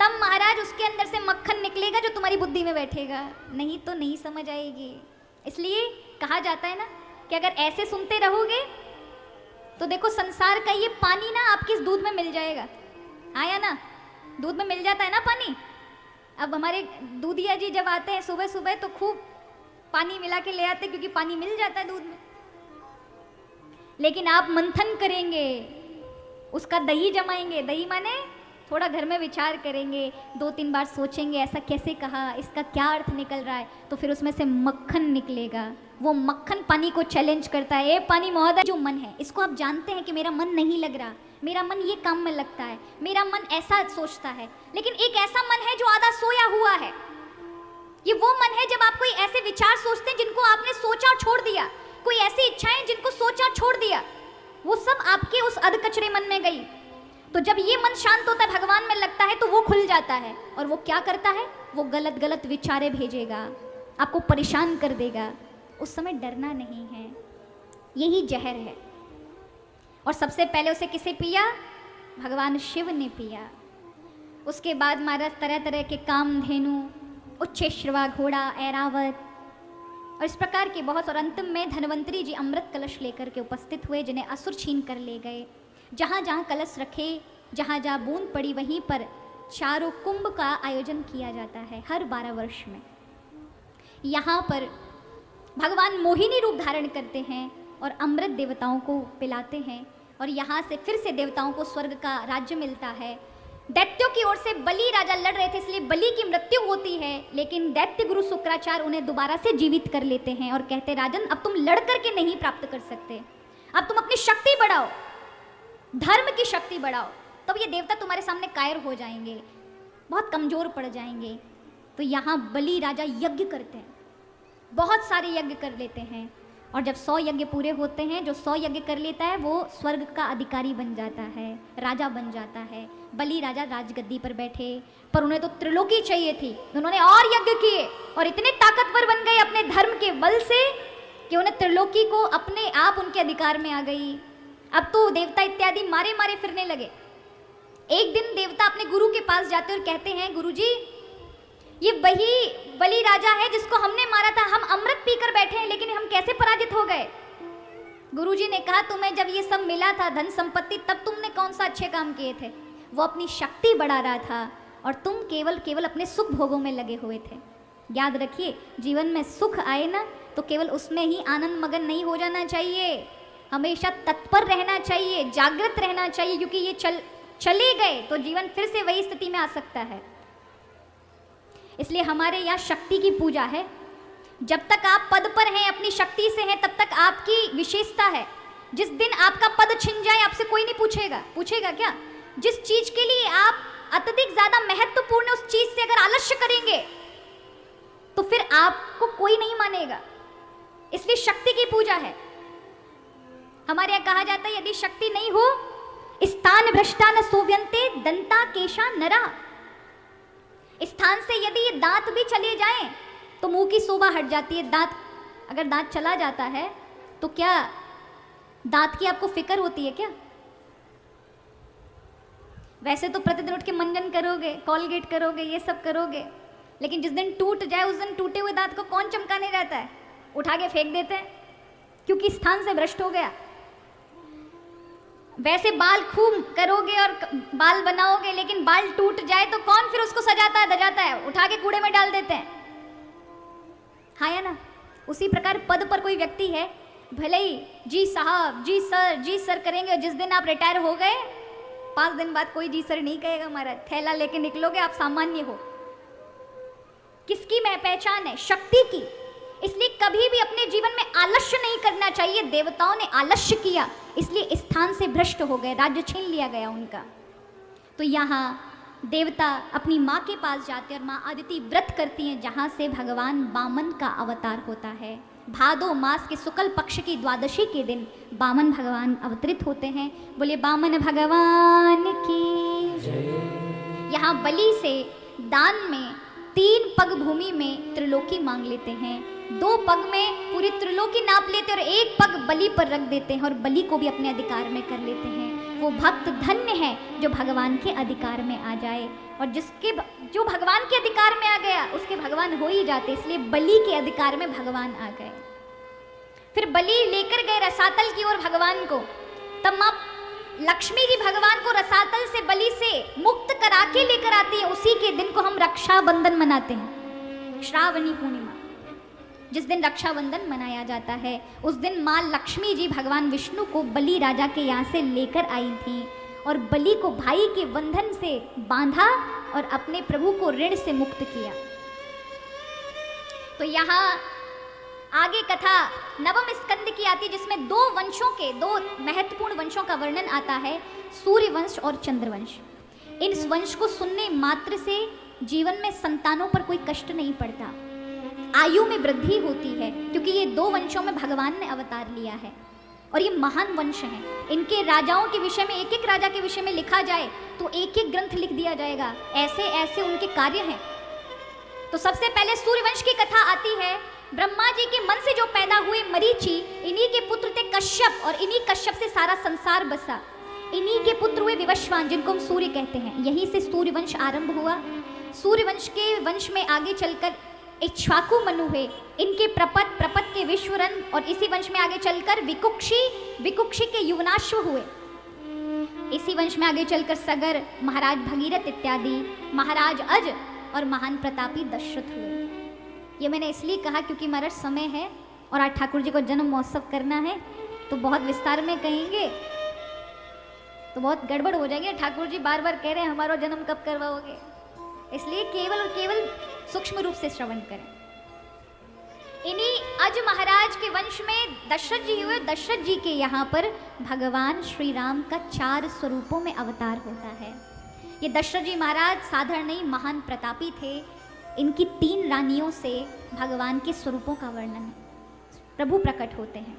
तब महाराज उसके अंदर से मक्खन निकलेगा जो तुम्हारी बुद्धि में बैठेगा, नहीं तो नहीं समझ आएगी। इसलिए कहा जाता है ना कि अगर ऐसे सुनते रहोगे तो देखो संसार का ये पानी ना आपके इस दूध में मिल जाएगा। आया ना, दूध में मिल जाता है ना पानी। अब हमारे दूधिया जी जब आते हैं सुबह सुबह तो खूब पानी मिला के ले आते हैं, क्योंकि पानी मिल जाता है दूध में। लेकिन आप मंथन करेंगे, उसका दही जमाएंगे, दही माने थोड़ा घर में विचार करेंगे, 2-3 बार सोचेंगे ऐसा कैसे कहा, इसका क्या अर्थ निकल रहा है, तो फिर उसमें से मक्खन निकलेगा। वो मक्खन पानी को चैलेंज करता है, ए पानी महोदय, जो मन है इसको आप जानते हैं कि मेरा मन नहीं लग रहा, मेरा मन ये काम में लगता है, मेरा मन ऐसा सोचता है। लेकिन एक ऐसा मन है जो आधा सोया हुआ है। ये वो मन है जब आप कोई ऐसे विचार सोचते हैं जिनको आपने सोचा और छोड़ दिया, कोई ऐसी इच्छाएं जिनको सोचा और छोड़ दिया, वो सब आपके उस अधकचरे मन में गई। तो जब ये मन शांत होता है, भगवान में लगता है, तो वो खुल जाता है और वो क्या करता है, वो गलत गलत विचारें भेजेगा, आपको परेशान कर देगा। उस समय डरना नहीं है, यही जहर है। और सबसे पहले उसे किसे पिया? भगवान शिव ने पिया। उसके बाद महाराज तरह तरह के कामधेनु, उच्चैश्रवा घोड़ा, ऐरावत और इस प्रकार के बहुत, और अंतिम में धन्वंतरी जी अमृत कलश लेकर के उपस्थित हुए, जिन्हें असुर छीन कर ले गए। जहाँ जहाँ कलश रखे, जहाँ जहाँ बूंद पड़ी, वहीं पर चारों कुंभ का आयोजन किया जाता है हर 12 वर्ष में। यहाँ पर भगवान मोहिनी रूप धारण करते हैं और अमृत देवताओं को पिलाते हैं, और यहाँ से फिर से देवताओं को स्वर्ग का राज्य मिलता है। दैत्यों की ओर से बलि राजा लड़ रहे थे, इसलिए बलि की मृत्यु होती है, लेकिन दैत्य गुरु शुक्राचार्य उन्हें दोबारा से जीवित कर लेते हैं और कहते, राजन अब तुम लड़ करके नहीं प्राप्त कर सकते, अब तुम अपनी शक्ति बढ़ाओ, धर्म की शक्ति बढ़ाओ, तब ये देवता तुम्हारे सामने कायर हो जाएंगे, बहुत कमजोर पड़ जाएंगे। तो यहाँ बलि राजा यज्ञ करते हैं, बहुत सारे यज्ञ कर लेते हैं, और जब 100 यज्ञ पूरे होते हैं, जो 100 यज्ञ कर लेता है वो स्वर्ग का अधिकारी बन जाता है, राजा बन जाता है। बलि राजा राजगद्दी पर बैठे, पर उन्हें तो त्रिलोकी चाहिए थी, उन्होंने और यज्ञ किए और इतने ताकतवर बन गए अपने धर्म के बल से कि उन्हें त्रिलोकी को अपने आप उनके अधिकार में आ गई। अब तो देवता इत्यादि मारे मारे फिरने लगे। एक दिन देवता अपने गुरु के पास जाते और कहते हैं, गुरुजी ये वही बलि राजा है जिसको हमने मारा था, हम अमृत पीकर बैठे हैं, लेकिन हम कैसे पराजित हो गए? गुरुजी ने कहा, तुम्हें जब ये सब मिला था धन संपत्ति, तब तुमने कौन सा अच्छे काम किए थे? वो अपनी शक्ति बढ़ा रहा था और तुम केवल अपने सुख भोगों में लगे हुए थे। याद रखिए, जीवन में सुख आए ना तो केवल उसमें ही आनंद मगन नहीं हो जाना चाहिए, हमेशा तत्पर रहना चाहिए, जागृत रहना चाहिए, क्योंकि ये चले गए तो जीवन फिर से वही स्थिति में आ सकता है। इसलिए हमारे यहाँ शक्ति की पूजा है। जब तक आप पद पर हैं, अपनी शक्ति से हैं, तब तक आपकी विशेषता है। जिस दिन आपका पद छिन जाए, आपसे कोई नहीं पूछेगा क्या? जिस चीज के लिए आप अत्यधिक ज्यादा महत्वपूर्ण, उस चीज से अगर आलस्य करेंगे तो फिर आपको कोई नहीं मानेगा। इसलिए शक्ति की पूजा है। हमारे यहाँ कहा जाता है, यदि शक्ति नहीं हो स्थान भ्रष्टा न सोव्यंते दंता केशा नरा। स्थान से यदि ये दांत भी चले जाएं तो मुंह की शोभा हट जाती है। दांत, अगर दांत चला जाता है तो क्या दांत की आपको फिक्र होती है क्या? वैसे तो प्रतिदिन उठ के मंजन करोगे, कॉलगेट करोगे, ये सब करोगे, लेकिन जिस दिन टूट जाए उस दिन टूटे हुए दांत को कौन चमकाने रहता है? उठा के फेंक देते हैं, क्योंकि स्थान से भ्रष्ट हो गया। वैसे बाल खूब करोगे और बाल बनाओगे, लेकिन बाल टूट जाए तो कौन फिर उसको सजाता है, धजाता है? उठा के कूड़े में डाल देते हैं, हाँ या ना? उसी प्रकार पद पर कोई व्यक्ति है, भले ही जी साहब, जी सर करेंगे, जिस दिन आप रिटायर हो गए 5 दिन बाद कोई जी सर नहीं कहेगा। महाराज थैला लेके निकलोगे, आप सामान्य हो। किसकी मैं पहचान है? शक्ति की। इसलिए कभी भी अपने जीवन में आलस्य नहीं करना चाहिए। देवताओं ने आलस्य किया, इसलिए स्थान से भ्रष्ट हो गए, राज्य छीन लिया गया उनका। तो यहाँ देवता अपनी माँ के पास जाते हैं और माँ आदिति व्रत करती हैं, जहाँ से भगवान वामन का अवतार होता है। भादो मास के शुक्ल पक्ष की द्वादशी के दिन वामन भगवान अवतरित होते हैं। बोले वामन भगवान की। यहाँ बलि से दान में 3 पग भूमि में त्रिलोकी मांग लेते हैं, 2 पग में पूरी त्रिलोकी नाप लेते हैं और 1 पग बलि पर रख देते हैं और बलि को भी अपने अधिकार में कर लेते हैं। वो भक्त धन्य है जो भगवान के अधिकार में आ जाए, और जो भगवान के अधिकार में आ गया उसके भगवान हो ही जाते, इसलिए बलि के अधिकार में भगवान आ गए। फिर बलि लेकर गए रसातल की ओर भगवान को, तब माँ लक्ष्मी जी भगवान को रसातल से, बलि से मुक्त करा के लेकर आती है। उसी के दिन को हम रक्षाबंधन मनाते हैं, श्रावणी पूर्णिमा, जिस दिन रक्षाबंधन मनाया जाता है। उस दिन माँ लक्ष्मी जी भगवान विष्णु को बलि राजा के यहाँ से लेकर आई थी और बलि को भाई के बंधन से बांधा और अपने प्रभु को ऋण से मुक्त किया। तो यहाँ आगे कथा नवम स्कंद की आती है, जिसमें 2 वंशों के, 2 महत्वपूर्ण वंशों का वर्णन आता है, सूर्य वंश और चंद्रवंश। इन वंश को सुनने मात्र से जीवन में संतानों पर कोई कष्ट नहीं पड़ता, आयु में वृद्धि होती है, क्योंकि ये 2 वंशों में भगवान ने अवतार लिया है और ये महान वंश हैं। इनके राजाओं के विषय में, एक एक राजा के विषय में लिखा जाए तो एक एक ग्रंथ लिख दिया जाएगा, ऐसे ऐसे उनके कार्य हैं। तो सबसे पहले सूर्यवंश की कथा आती है। ब्रह्मा जी के मन से जो पैदा हुए मरीचि, इन्हीं के पुत्र थे कश्यप, और इन्हीं कश्यप से सारा संसार बसा। इन्हीं के पुत्र हुए विवस्वान, जिनको हम सूर्य कहते हैं। यहीं से सूर्यवंश आरंभ हुआ। सूर्यवंश के वंश में आगे चलकर इक्ष्वाकु मनु हुए, इनके प्रपत के विश्वरन, और इसी वंश में आगे चलकर विकुक्षी के युवनाश्व हुए। इसी वंश में आगे चलकर सगर, महाराज भगीरथ इत्यादि, महाराज अज और महान प्रतापी दशरथ हुए। ये मैंने इसलिए कहा क्योंकि महाराज समय है और आज ठाकुर जी को जन्म महोत्सव करना है, तो बहुत विस्तार में कहेंगे तो बहुत गड़बड़ हो जाएगी। ठाकुर जी बार बार कह रहे हैं हमारा जन्म कब करवाओगे, इसलिए केवल और केवल सूक्ष्म रूप से श्रवण करें। इन्हीं अज महाराज के वंश में दशरथ जी हुए। दशरथ जी के यहाँ पर भगवान श्री राम का 4 स्वरूपों में अवतार होता है। ये दशरथ जी महाराज साधारण नहीं, महान प्रतापी थे। इनकी 3 रानियों से भगवान के स्वरूपों का वर्णन प्रभु प्रकट होते हैं।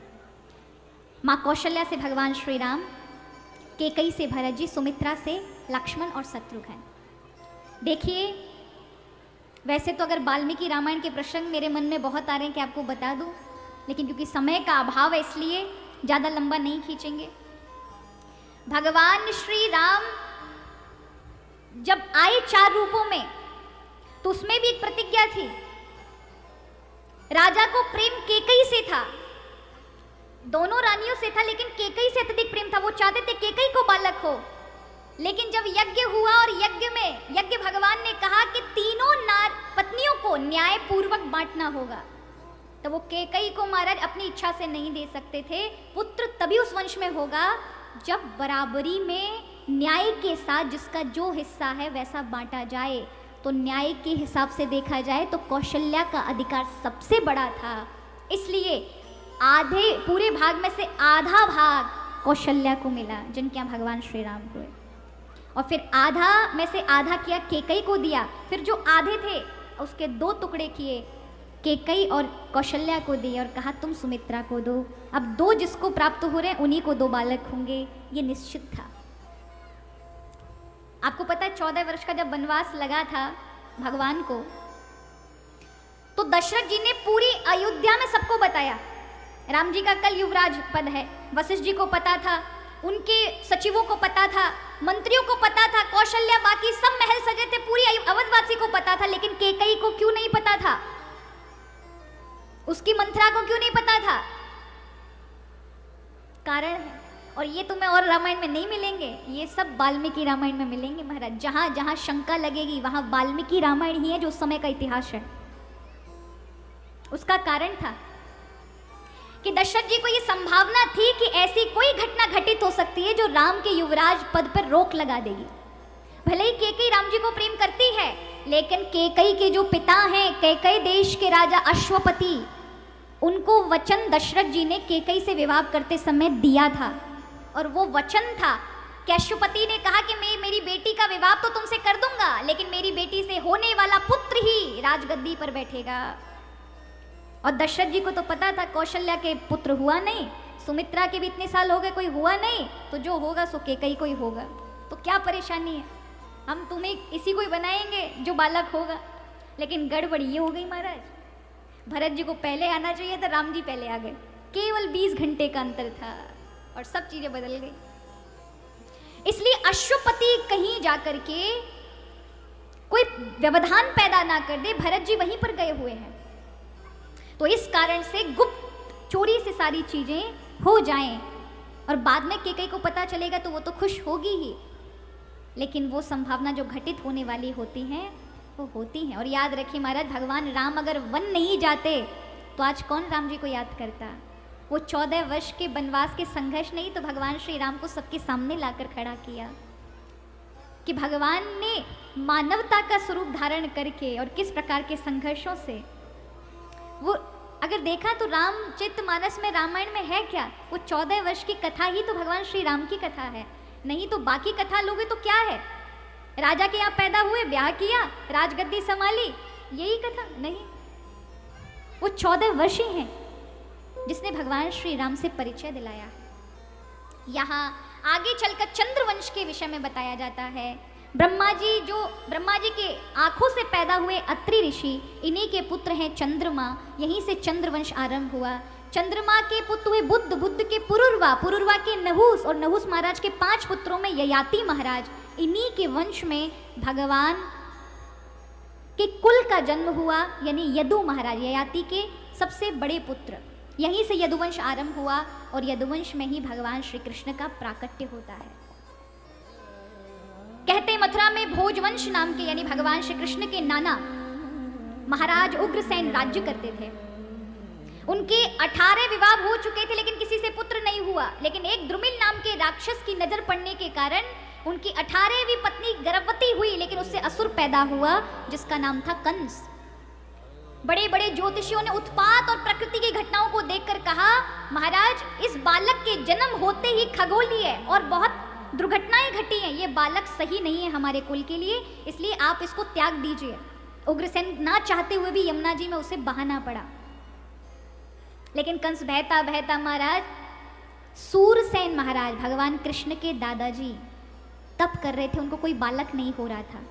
माँ कौशल्या से भगवान श्री राम, केकई से भरत जी, सुमित्रा से लक्ष्मण और शत्रुघ्न। देखिए, वैसे तो अगर वाल्मीकि रामायण के प्रसंग मेरे मन में बहुत आ रहे हैं कि आपको बता दूं, लेकिन क्योंकि समय का अभाव है इसलिए ज़्यादा लंबा नहीं खींचेंगे। भगवान श्री राम जब आए 4 रूपों में, तो उसमें भी एक प्रतिज्ञा थी। राजा को प्रेम केकई से था, दोनों रानियों से था, लेकिन केकई से अत्यधिक प्रेम था। वो चाहते थे केकई को बालक हो, लेकिन जब यज्ञ हुआ और यज्ञ भगवान ने कहा कि तीनों पत्नियों को न्याय पूर्वक बांटना होगा, तो वो केकई को महाराज अपनी इच्छा से नहीं दे सकते थे। पुत्र तभी उस वंश में होगा जब बराबरी में न्याय के साथ जिसका जो हिस्सा है वैसा बांटा जाए। तो न्याय के हिसाब से देखा जाए तो कौशल्या का अधिकार सबसे बड़ा था, इसलिए आधे पूरे भाग में से आधा भाग कौशल्या को मिला, जिनके यहाँ भगवान श्री राम हुए। और फिर आधा में से आधा किया केकई को दिया। फिर जो आधे थे उसके 2 टुकड़े किए, केकई और कौशल्या को दिए और कहा तुम सुमित्रा को दो। अब 2 जिसको प्राप्त हो रहे हैं उन्हीं को 2 बालक होंगे, ये निश्चित था। आपको पता है 14 वर्ष का जब वनवास लगा था भगवान को, तो दशरथ जी ने पूरी अयोध्या में सबको बताया। राम जी का कल युवराज पद है, वशिष्ठ जी को पता था, उनके सचिवों को पता था, मंत्रियों को पता था, कौशल्या बाकी सब महल सजे थे, पूरी अवधवासी को पता था, लेकिन केकई को क्यों नहीं पता था? उसकी मंत्रा को क्यों नहीं पता था? कारण है, और ये तुम्हें और रामायण में नहीं मिलेंगे, ये सब वाल्मीकि रामायण में मिलेंगे महाराज। जहां जहां शंका लगेगी वहां वाल्मीकि रामायण ही है जो उस समय का इतिहास है। उसका कारण था कि दशरथ जी को यह संभावना थी कि ऐसी कोई घटना घटित हो सकती है जो राम के युवराज पद पर रोक लगा देगी। भले ही केकई राम जी को प्रेम करती है, लेकिन केकई के जो पिता हैं, केकई देश के राजा अश्वपति, उनको वचन दशरथ जी ने केकई से विवाह करते समय दिया था, और वो वचन था कि अश्वपति ने कहा कि मैं मेरी बेटी का विवाह तो तुमसे कर दूंगा, लेकिन मेरी बेटी से होने वाला पुत्र ही राजगद्दी पर बैठेगा। और दशरथ जी को तो पता था कौशल्या के पुत्र हुआ नहीं, सुमित्रा के भी इतने साल हो गए कोई हुआ नहीं, तो जो होगा सो केकई को ही होगा, तो क्या परेशानी है, हम तुम्हें इसी को ही बनाएंगे जो बालक होगा। लेकिन गड़बड़ ये हो गई महाराज, भरत जी को पहले आना चाहिए था, राम जी पहले आ गए, केवल 20 घंटे का अंतर था और सब चीजें बदल गई। इसलिए अश्वपति कहीं जाकर के कोई व्यवधान पैदा ना कर दे, भरत जी वहीं पर गए हुए हैं, तो इस कारण से गुप्त चोरी से सारी चीजें हो जाएं और बाद में केकई को पता चलेगा तो वो तो खुश होगी ही, लेकिन वो संभावना जो घटित होने वाली होती हैं वो होती हैं। और याद रखिए महाराज, भगवान राम अगर वन नहीं जाते तो आज कौन राम जी को याद करता? वो 14 वर्ष के वनवास के संघर्ष नहीं तो भगवान श्री राम को सबके सामने लाकर खड़ा किया कि भगवान ने मानवता का स्वरूप धारण करके और किस प्रकार के संघर्षों से वो, अगर देखा तो रामचरितमानस में, रामायण में है क्या? वो 14 वर्ष की कथा ही तो भगवान श्री राम की कथा है, नहीं तो बाकी कथा लोगे तो क्या है? राजा के यहाँ पैदा हुए, ब्याह किया, राजगद्दी संभाली, यही कथा नहीं। वो 14 वर्ष ही हैं जिसने भगवान श्री राम से परिचय दिलाया। यहाँ आगे चलकर चंद्रवंश के विषय में बताया जाता है। ब्रह्मा जी के आंखों से पैदा हुए अत्रि ऋषि, इन्हीं के पुत्र हैं चंद्रमा, यहीं से चंद्रवंश आरंभ हुआ। चंद्रमा के पुत्र हुए बुद्ध, बुद्ध के पुरुरवा, पुरुरवा के नहुस, और नहुस महाराज के 5 पुत्रों में ययाति महाराज, इन्हीं के वंश में भगवान के कुल का जन्म हुआ, यानी यदु महाराज, ययाति के सबसे बड़े पुत्र। यहीं से यदुवंश आरंभ हुआ और यदुवंश में ही भगवान श्री कृष्ण का प्राकट्य होता है। कहते मथुरा में भोजवंश नाम के, यानी भगवान श्री कृष्ण के नाना महाराज उग्रसेन राज्य करते थे। उनके 18 विवाह हो चुके थे लेकिन किसी से पुत्र नहीं हुआ, लेकिन एक द्रुमिल नाम के राक्षस की नजर पड़ने के कारण उनकी 18वीं पत्नी गर्भवती हुई, लेकिन उससे असुर पैदा हुआ जिसका नाम था कंस। बड़े बड़े ज्योतिषियों ने उत्पात और प्रकृति की घटनाओं को देखकर कहा, महाराज इस बालक के जन्म होते ही खगोलीय और बहुत दुर्घटनाएं घटी हैं, ये बालक सही नहीं है हमारे कुल के लिए, इसलिए आप इसको त्याग दीजिए। उग्रसेन ना चाहते हुए भी यमुना जी में उसे बहाना पड़ा, लेकिन कंस बहता बहता महाराज, सूरसेन महाराज भगवान कृष्ण के दादाजी तप कर रहे थे, उनको कोई बालक नहीं हो रहा था,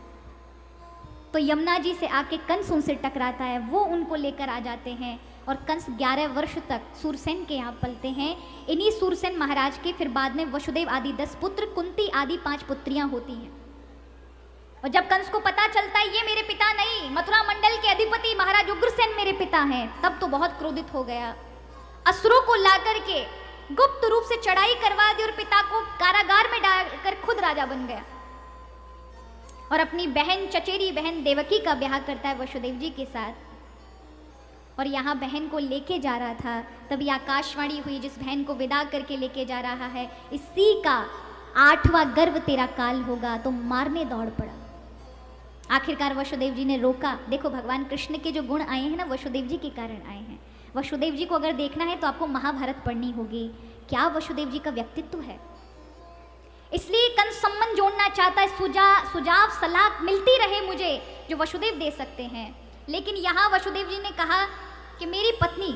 तो यमुना जी से आके कंस उनसे टकराता है, वो उनको लेकर आ जाते हैं और कंस 11 वर्ष तक सूरसेन के यहाँ पलते हैं। इन्हीं सूरसेन महाराज के फिर बाद में वसुदेव आदि 10 पुत्र, कुंती आदि 5 पुत्रियां होती हैं। और जब कंस को पता चलता है ये मेरे पिता नहीं, मथुरा मंडल के अधिपति महाराज उग्रसेन मेरे पिता हैं, तब तो बहुत क्रोधित हो गया। असुरों को ला करके गुप्त रूप से चढ़ाई करवा दी और पिता को कारागार में डालकर खुद राजा बन गया और अपनी बहन, चचेरी बहन देवकी का ब्याह करता है वसुदेव जी के साथ। और यहाँ बहन को लेके जा रहा था, तभी आकाशवाणी हुई जिस बहन को विदा करके लेके जा रहा है, इसी का 8वां गर्भ तेरा काल होगा, तो मारने दौड़ पड़ा। आखिरकार वसुदेव जी ने रोका। देखो भगवान कृष्ण के जो गुण आए हैं ना, वसुदेव जी के कारण आए हैं। वसुदेव जी को अगर देखना है तो आपको महाभारत पढ़नी होगी, क्या वसुदेव जी का व्यक्तित्व है। इसलिए कंस संबंध जोड़ना चाहता है, सुझाव सलाह मिलती रहे मुझे जो वसुदेव दे सकते हैं। लेकिन यहाँ वसुदेव जी ने कहा कि मेरी पत्नी,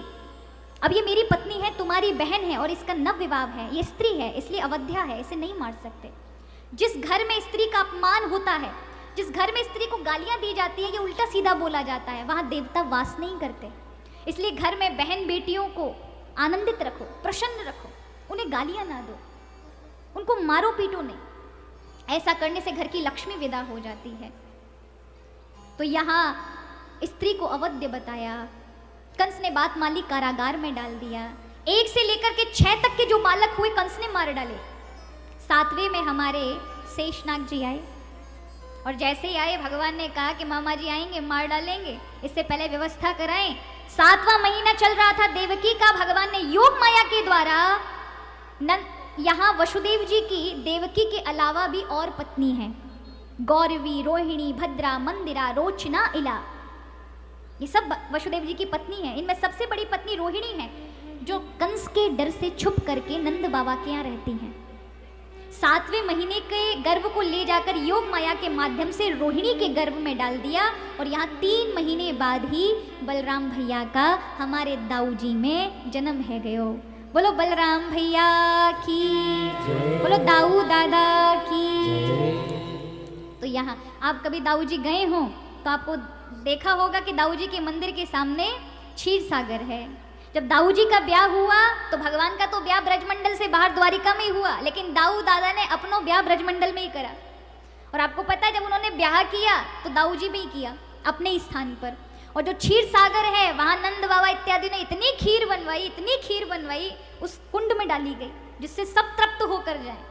अब ये मेरी पत्नी है, तुम्हारी बहन है और इसका नव विवाह है, ये स्त्री है, इसलिए अवध्या है, इसे नहीं मार सकते। जिस घर में स्त्री का अपमान होता है, जिस घर में स्त्री को गालियां दी जाती है, ये उल्टा सीधा बोला जाता है, वहां देवता वास नहीं करते। इसलिए घर में बहन बेटियों को आनंदित रखो, प्रसन्न रखो, उन्हें गालियां ना दो, उनको मारो पीटो नहीं। ऐसा करने से घर की लक्ष्मी विदा हो जाती है। तो यहाँ स्त्री को अवध्य बताया, कंस ने बात मान ली, कारागार में डाल दिया। 1 से लेकर के 6 तक के जो बालक हुए कंस ने मार डाले। 7वें में हमारे शेषनाग जी आए, और जैसे ही आए भगवान ने कहा कि मामा जी आएंगे मार डालेंगे, इससे पहले व्यवस्था कराएं। 7वां महीना चल रहा था देवकी का, भगवान ने योग माया के द्वारा यहाँ वसुदेव जी की देवकी के अलावा भी और पत्नी हैं, गौरवी, रोहिणी, भद्रा, मंदिरा, रोचना, इला, ये सब वसुदेव जी की पत्नी हैं। इनमें सबसे बड़ी पत्नी रोहिणी है, जो कंस के डर से छुप करके नंद बाबा के यहाँ रहती हैं। 7वें महीने के गर्भ को ले जाकर योग माया के माध्यम से रोहिणी के गर्भ में डाल दिया, और यहाँ 3 महीने बाद ही बलराम भैया का हमारे दाऊ जी में जन्म है गयो। बोलो बलराम भैया की, बोलो दाऊ दादा की। तो यहाँ आप कभी दाऊ जी गए हो तो आपको देखा होगा कि दाऊ जी के मंदिर के सामने क्षीर सागर है। जब दाऊ जी का ब्याह हुआ तो भगवान का तो ब्याह ब्रजमंडल से बाहर द्वारिका में ही हुआ, लेकिन दाऊ दादा ने अपनो ब्याह ब्रजमंडल में ही करा। और आपको पता है जब उन्होंने ब्याह किया तो दाऊ जी भी किया अपने स्थान पर। और जो क्षीर सागर है वहाँ नंद बाबा इत्यादि ने इतनी खीर बनवाई, इतनी खीर बनवाई, उस कुंड में डाली गई जिससे सब तृप्त होकर जाए।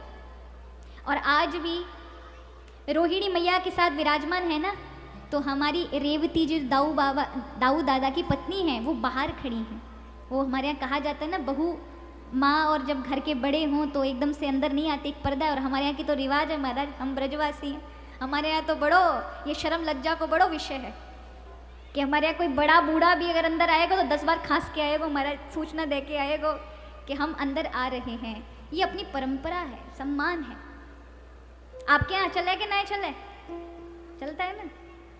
और आज भी रोहिणी मैया के साथ विराजमान है ना, तो हमारी रेवती जो दाऊ दादा की पत्नी है वो बाहर खड़ी हैं। वो हमारे यहाँ कहा जाता है ना, बहू माँ और जब घर के बड़े हों तो एकदम से अंदर नहीं आते, एक पर्दा है। और हमारे यहाँ की तो रिवाज है महाराज, हम ब्रजवासी हैं, हमारे यहाँ तो बड़ो ये शर्म लज्जा को बड़ो विषय है कि हमारे यहाँ कोई बड़ा बूढ़ा भी अगर अंदर आएगा तो 10 बार खांस के आएगा, हमारा सूचना दे के आएगा कि हम अंदर आ रहे हैं। ये अपनी परंपरा है, सम्मान है। आपके यहाँ चले कि नहीं चले? चलता है ना।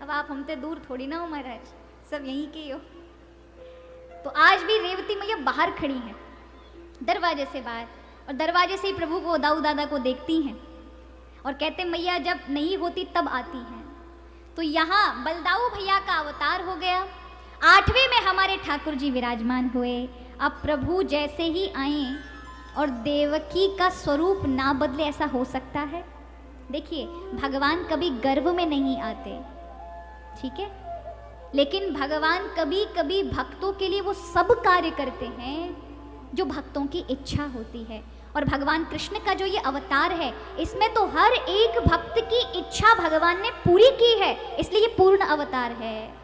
अब आप हमसे दूर थोड़ी ना हो महाराज, सब यहीं के हो। तो आज भी रेवती मैया बाहर खड़ी हैं दरवाजे से बाहर, और दरवाजे से ही प्रभु को दाऊ दादा को देखती हैं और कहते मैया जब नहीं होती तब आती हैं। तो यहाँ बलदाऊ भैया का अवतार हो गया। 8वें में हमारे ठाकुर जी विराजमान हुए। अब प्रभु जैसे ही आए और देवकी का स्वरूप ना बदले, ऐसा हो सकता है? देखिए भगवान कभी गर्भ में नहीं आते, ठीक है, लेकिन भगवान कभी कभी भक्तों के लिए वो सब कार्य करते हैं जो भक्तों की इच्छा होती है। और भगवान कृष्ण का जो ये अवतार है, इसमें तो हर एक भक्त की इच्छा भगवान ने पूरी की है, इसलिए ये पूर्ण अवतार है।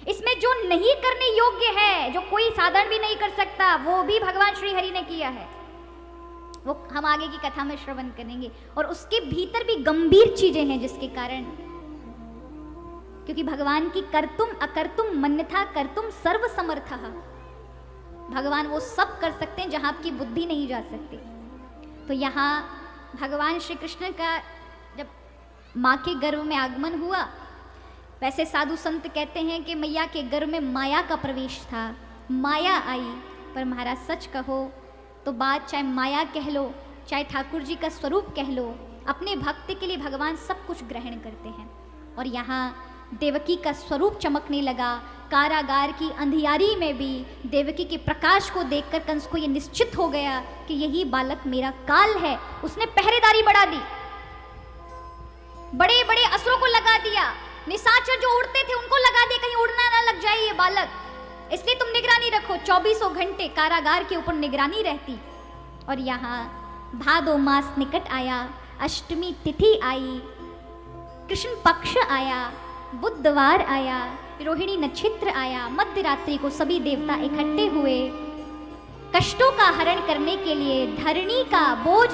इसमें जो नहीं करने योग्य है, जो कोई साधारण भी नहीं कर सकता, वो भी भगवान श्री हरि ने किया है। वो हम आगे की कथा में श्रवण करेंगे। और उसके भीतर भी गंभीर चीजें हैं, जिसके कारण, क्योंकि भगवान की कर्तुम अकर्तुम मन्यथा कर्तुम सर्व समर्थ, भगवान वो सब कर सकते हैं जहां आपकी बुद्धि नहीं जा सकती। तो यहाँ भगवान श्री कृष्ण का जब माँ के गर्भ में आगमन हुआ, वैसे साधु संत कहते हैं कि मैया के गर्भ में माया का प्रवेश था, माया आई। पर महाराज सच कहो तो बात चाहे माया कह लो, चाहे ठाकुर जी का स्वरूप कह लो, अपने भक्त के लिए भगवान सब कुछ ग्रहण करते हैं। और यहाँ देवकी का स्वरूप चमकने लगा। कारागार की अंधियारी में भी देवकी के प्रकाश को देखकर कंस को यह निश्चित हो गया कि यही बालक मेरा काल है। उसने पहरेदारी बढ़ा दी, बड़े बड़े असुरों को लगा दिया, निशाचर जो उड़ते थे उनको लगा दिया, कहीं उड़ना ना लग जाए ये बालक, इसलिए तुम निगरानी रखो। 24 घंटे कारागार के ऊपर निगरानी रहती। और यहाँ भादो मास निकट आया, अष्टमी तिथि आई, कृष्ण पक्ष आया, बुधवार आया, रोहिणी नक्षत्र आया, मध्य रात्रि को सभी देवता इकट्ठे हुए। कष्टों का हरण करने के लिए, धरणी का बोझ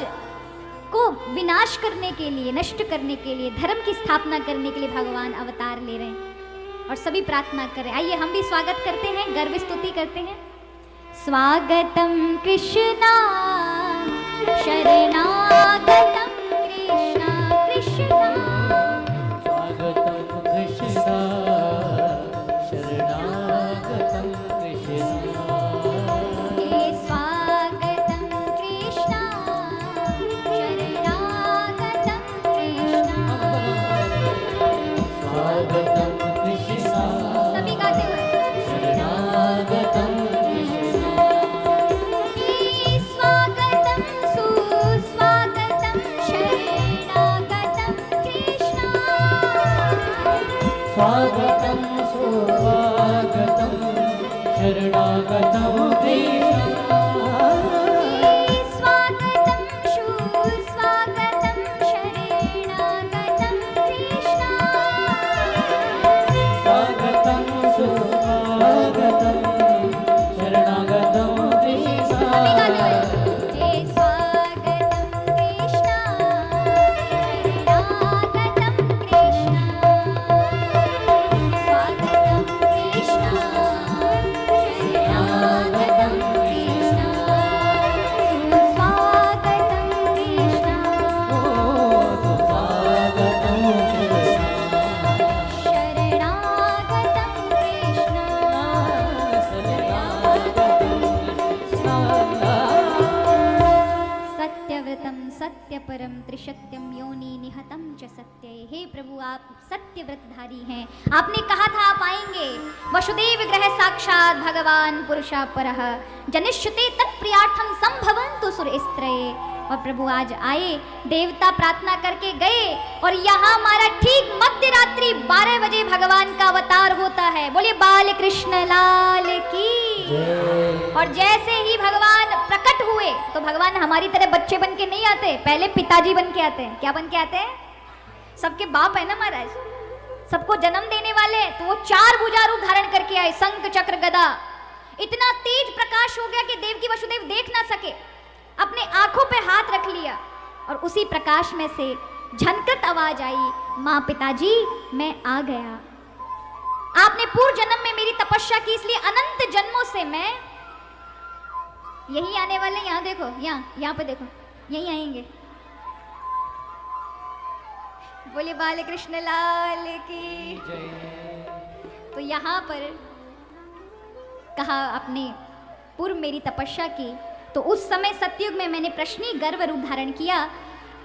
को विनाश करने के लिए, नष्ट करने के लिए, धर्म की स्थापना करने के लिए भगवान अवतार ले रहे हैं और सभी प्रार्थना कर रहे हैं। आइए हम भी स्वागत करते हैं, गर्व स्तुति करते हैं। स्वागतम कृष्णा शरणागतम कृष्णा कृष्णा, स्वागतम कृष्णा शरणागतम कृष्णा, हे स्वागतम कृष्णा शरणागतम सततं सत्य परम त्रिसत्यम योनि निहतम च सत्य। हे प्रभु आप सत्य व्रतधारी हैं, आपने कहा था आप आएंगे। वसुदेव ग्रह साक्षात भगवान पुरुषा परः जनिष्यते तत्प्रियार्थम संभवन्तु सुरस्त्रये। और प्रभु आज आए, देवता प्रार्थना करके गए और यहाँ हमारा ठीक मध्य रात्रि 12 बजे भगवान का अवतार होता है। बोलिए बाल कृष्ण लाल की। और जैसे ही भगवान प्रकट हुए तो भगवान हमारी तरह बच्चे बन के नहीं आते, पहले पिताजी बन के आते हैं। क्या बन के आते हैं? सबके बाप है ना महाराज, सबको जन्म देने वाले। तो वो 4 भुजा रूप धारण करके आए, शंख चक्र गदा। इतना तेज प्रकाश हो गया कि देवकी वसुदेव देख ना सके, अपने आंखों पे हाथ रख लिया और उसी प्रकाश में से झनकृत आवाज आई, माँ पिताजी मैं आ गया। आपने पूर्व जन्म में मेरी तपस्या की, इसलिए अनंत जन्मों से मैं यही आने वाले। यहाँ देखो, यहाँ पे देखो, यही आएंगे। बोले बाल कृष्ण लाल की। तो यहाँ पर कहा आपने पूर्व मेरी तपस्या की, तो उस समय सतयुग में मैंने प्रश्नी गर्भ रूप धारण किया।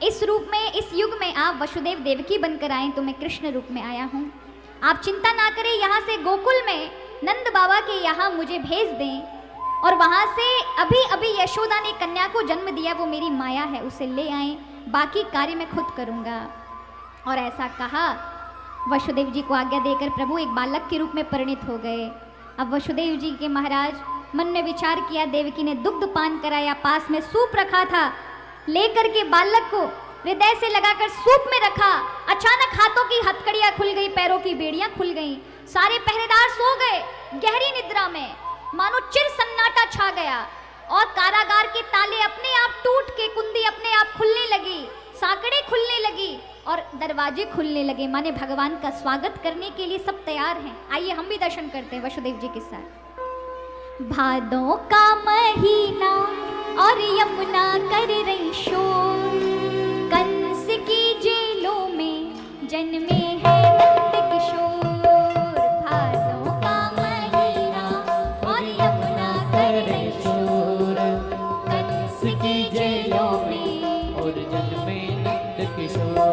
इस रूप में, इस युग में आप वसुदेव देवकी बनकर आए तो मैं कृष्ण रूप में आया हूँ। आप चिंता ना करें, यहाँ से गोकुल में नंद बाबा के यहाँ मुझे भेज दें और वहाँ से अभी अभी यशोदा ने कन्या को जन्म दिया, वो मेरी माया है, उसे ले आएं, बाकी कार्य मैं खुद करूँगा। और ऐसा कहा, वसुदेव जी को आज्ञा देकर प्रभु एक बालक के रूप में परिणित हो गए। अब वसुदेव जी के महाराज मन में विचार किया, देवकी ने दुग्ध पान कराया, पास में सूप रखा था, लेकर के बालक को हृदय से लगाकर सूप में रखा। अचानक हाथों की हथकड़ियां खुल गई, पैरों की बेड़ियां खुल गईं, सारे पहरेदार सो गए गहरी निद्रा में, मानो चिर सन्नाटा छा गया और कारागार के ताले अपने आप टूट के, कुंडी अपने आप खुलने लगी, साकड़े खुलने लगी और दरवाजे खुलने लगे। माने भगवान का स्वागत करने के लिए सब तैयार हैं। आइए हम भी दर्शन करते हैं वसुदेव जी के साथ। भादों का महीना और यमुना कर रही शोर, कंस की जेलों में जन्मे हैं नंद किशोर। भादों का महीना और यमुना कर रही शोर, कंस की जेलों में और जन्मे नंद किशोर।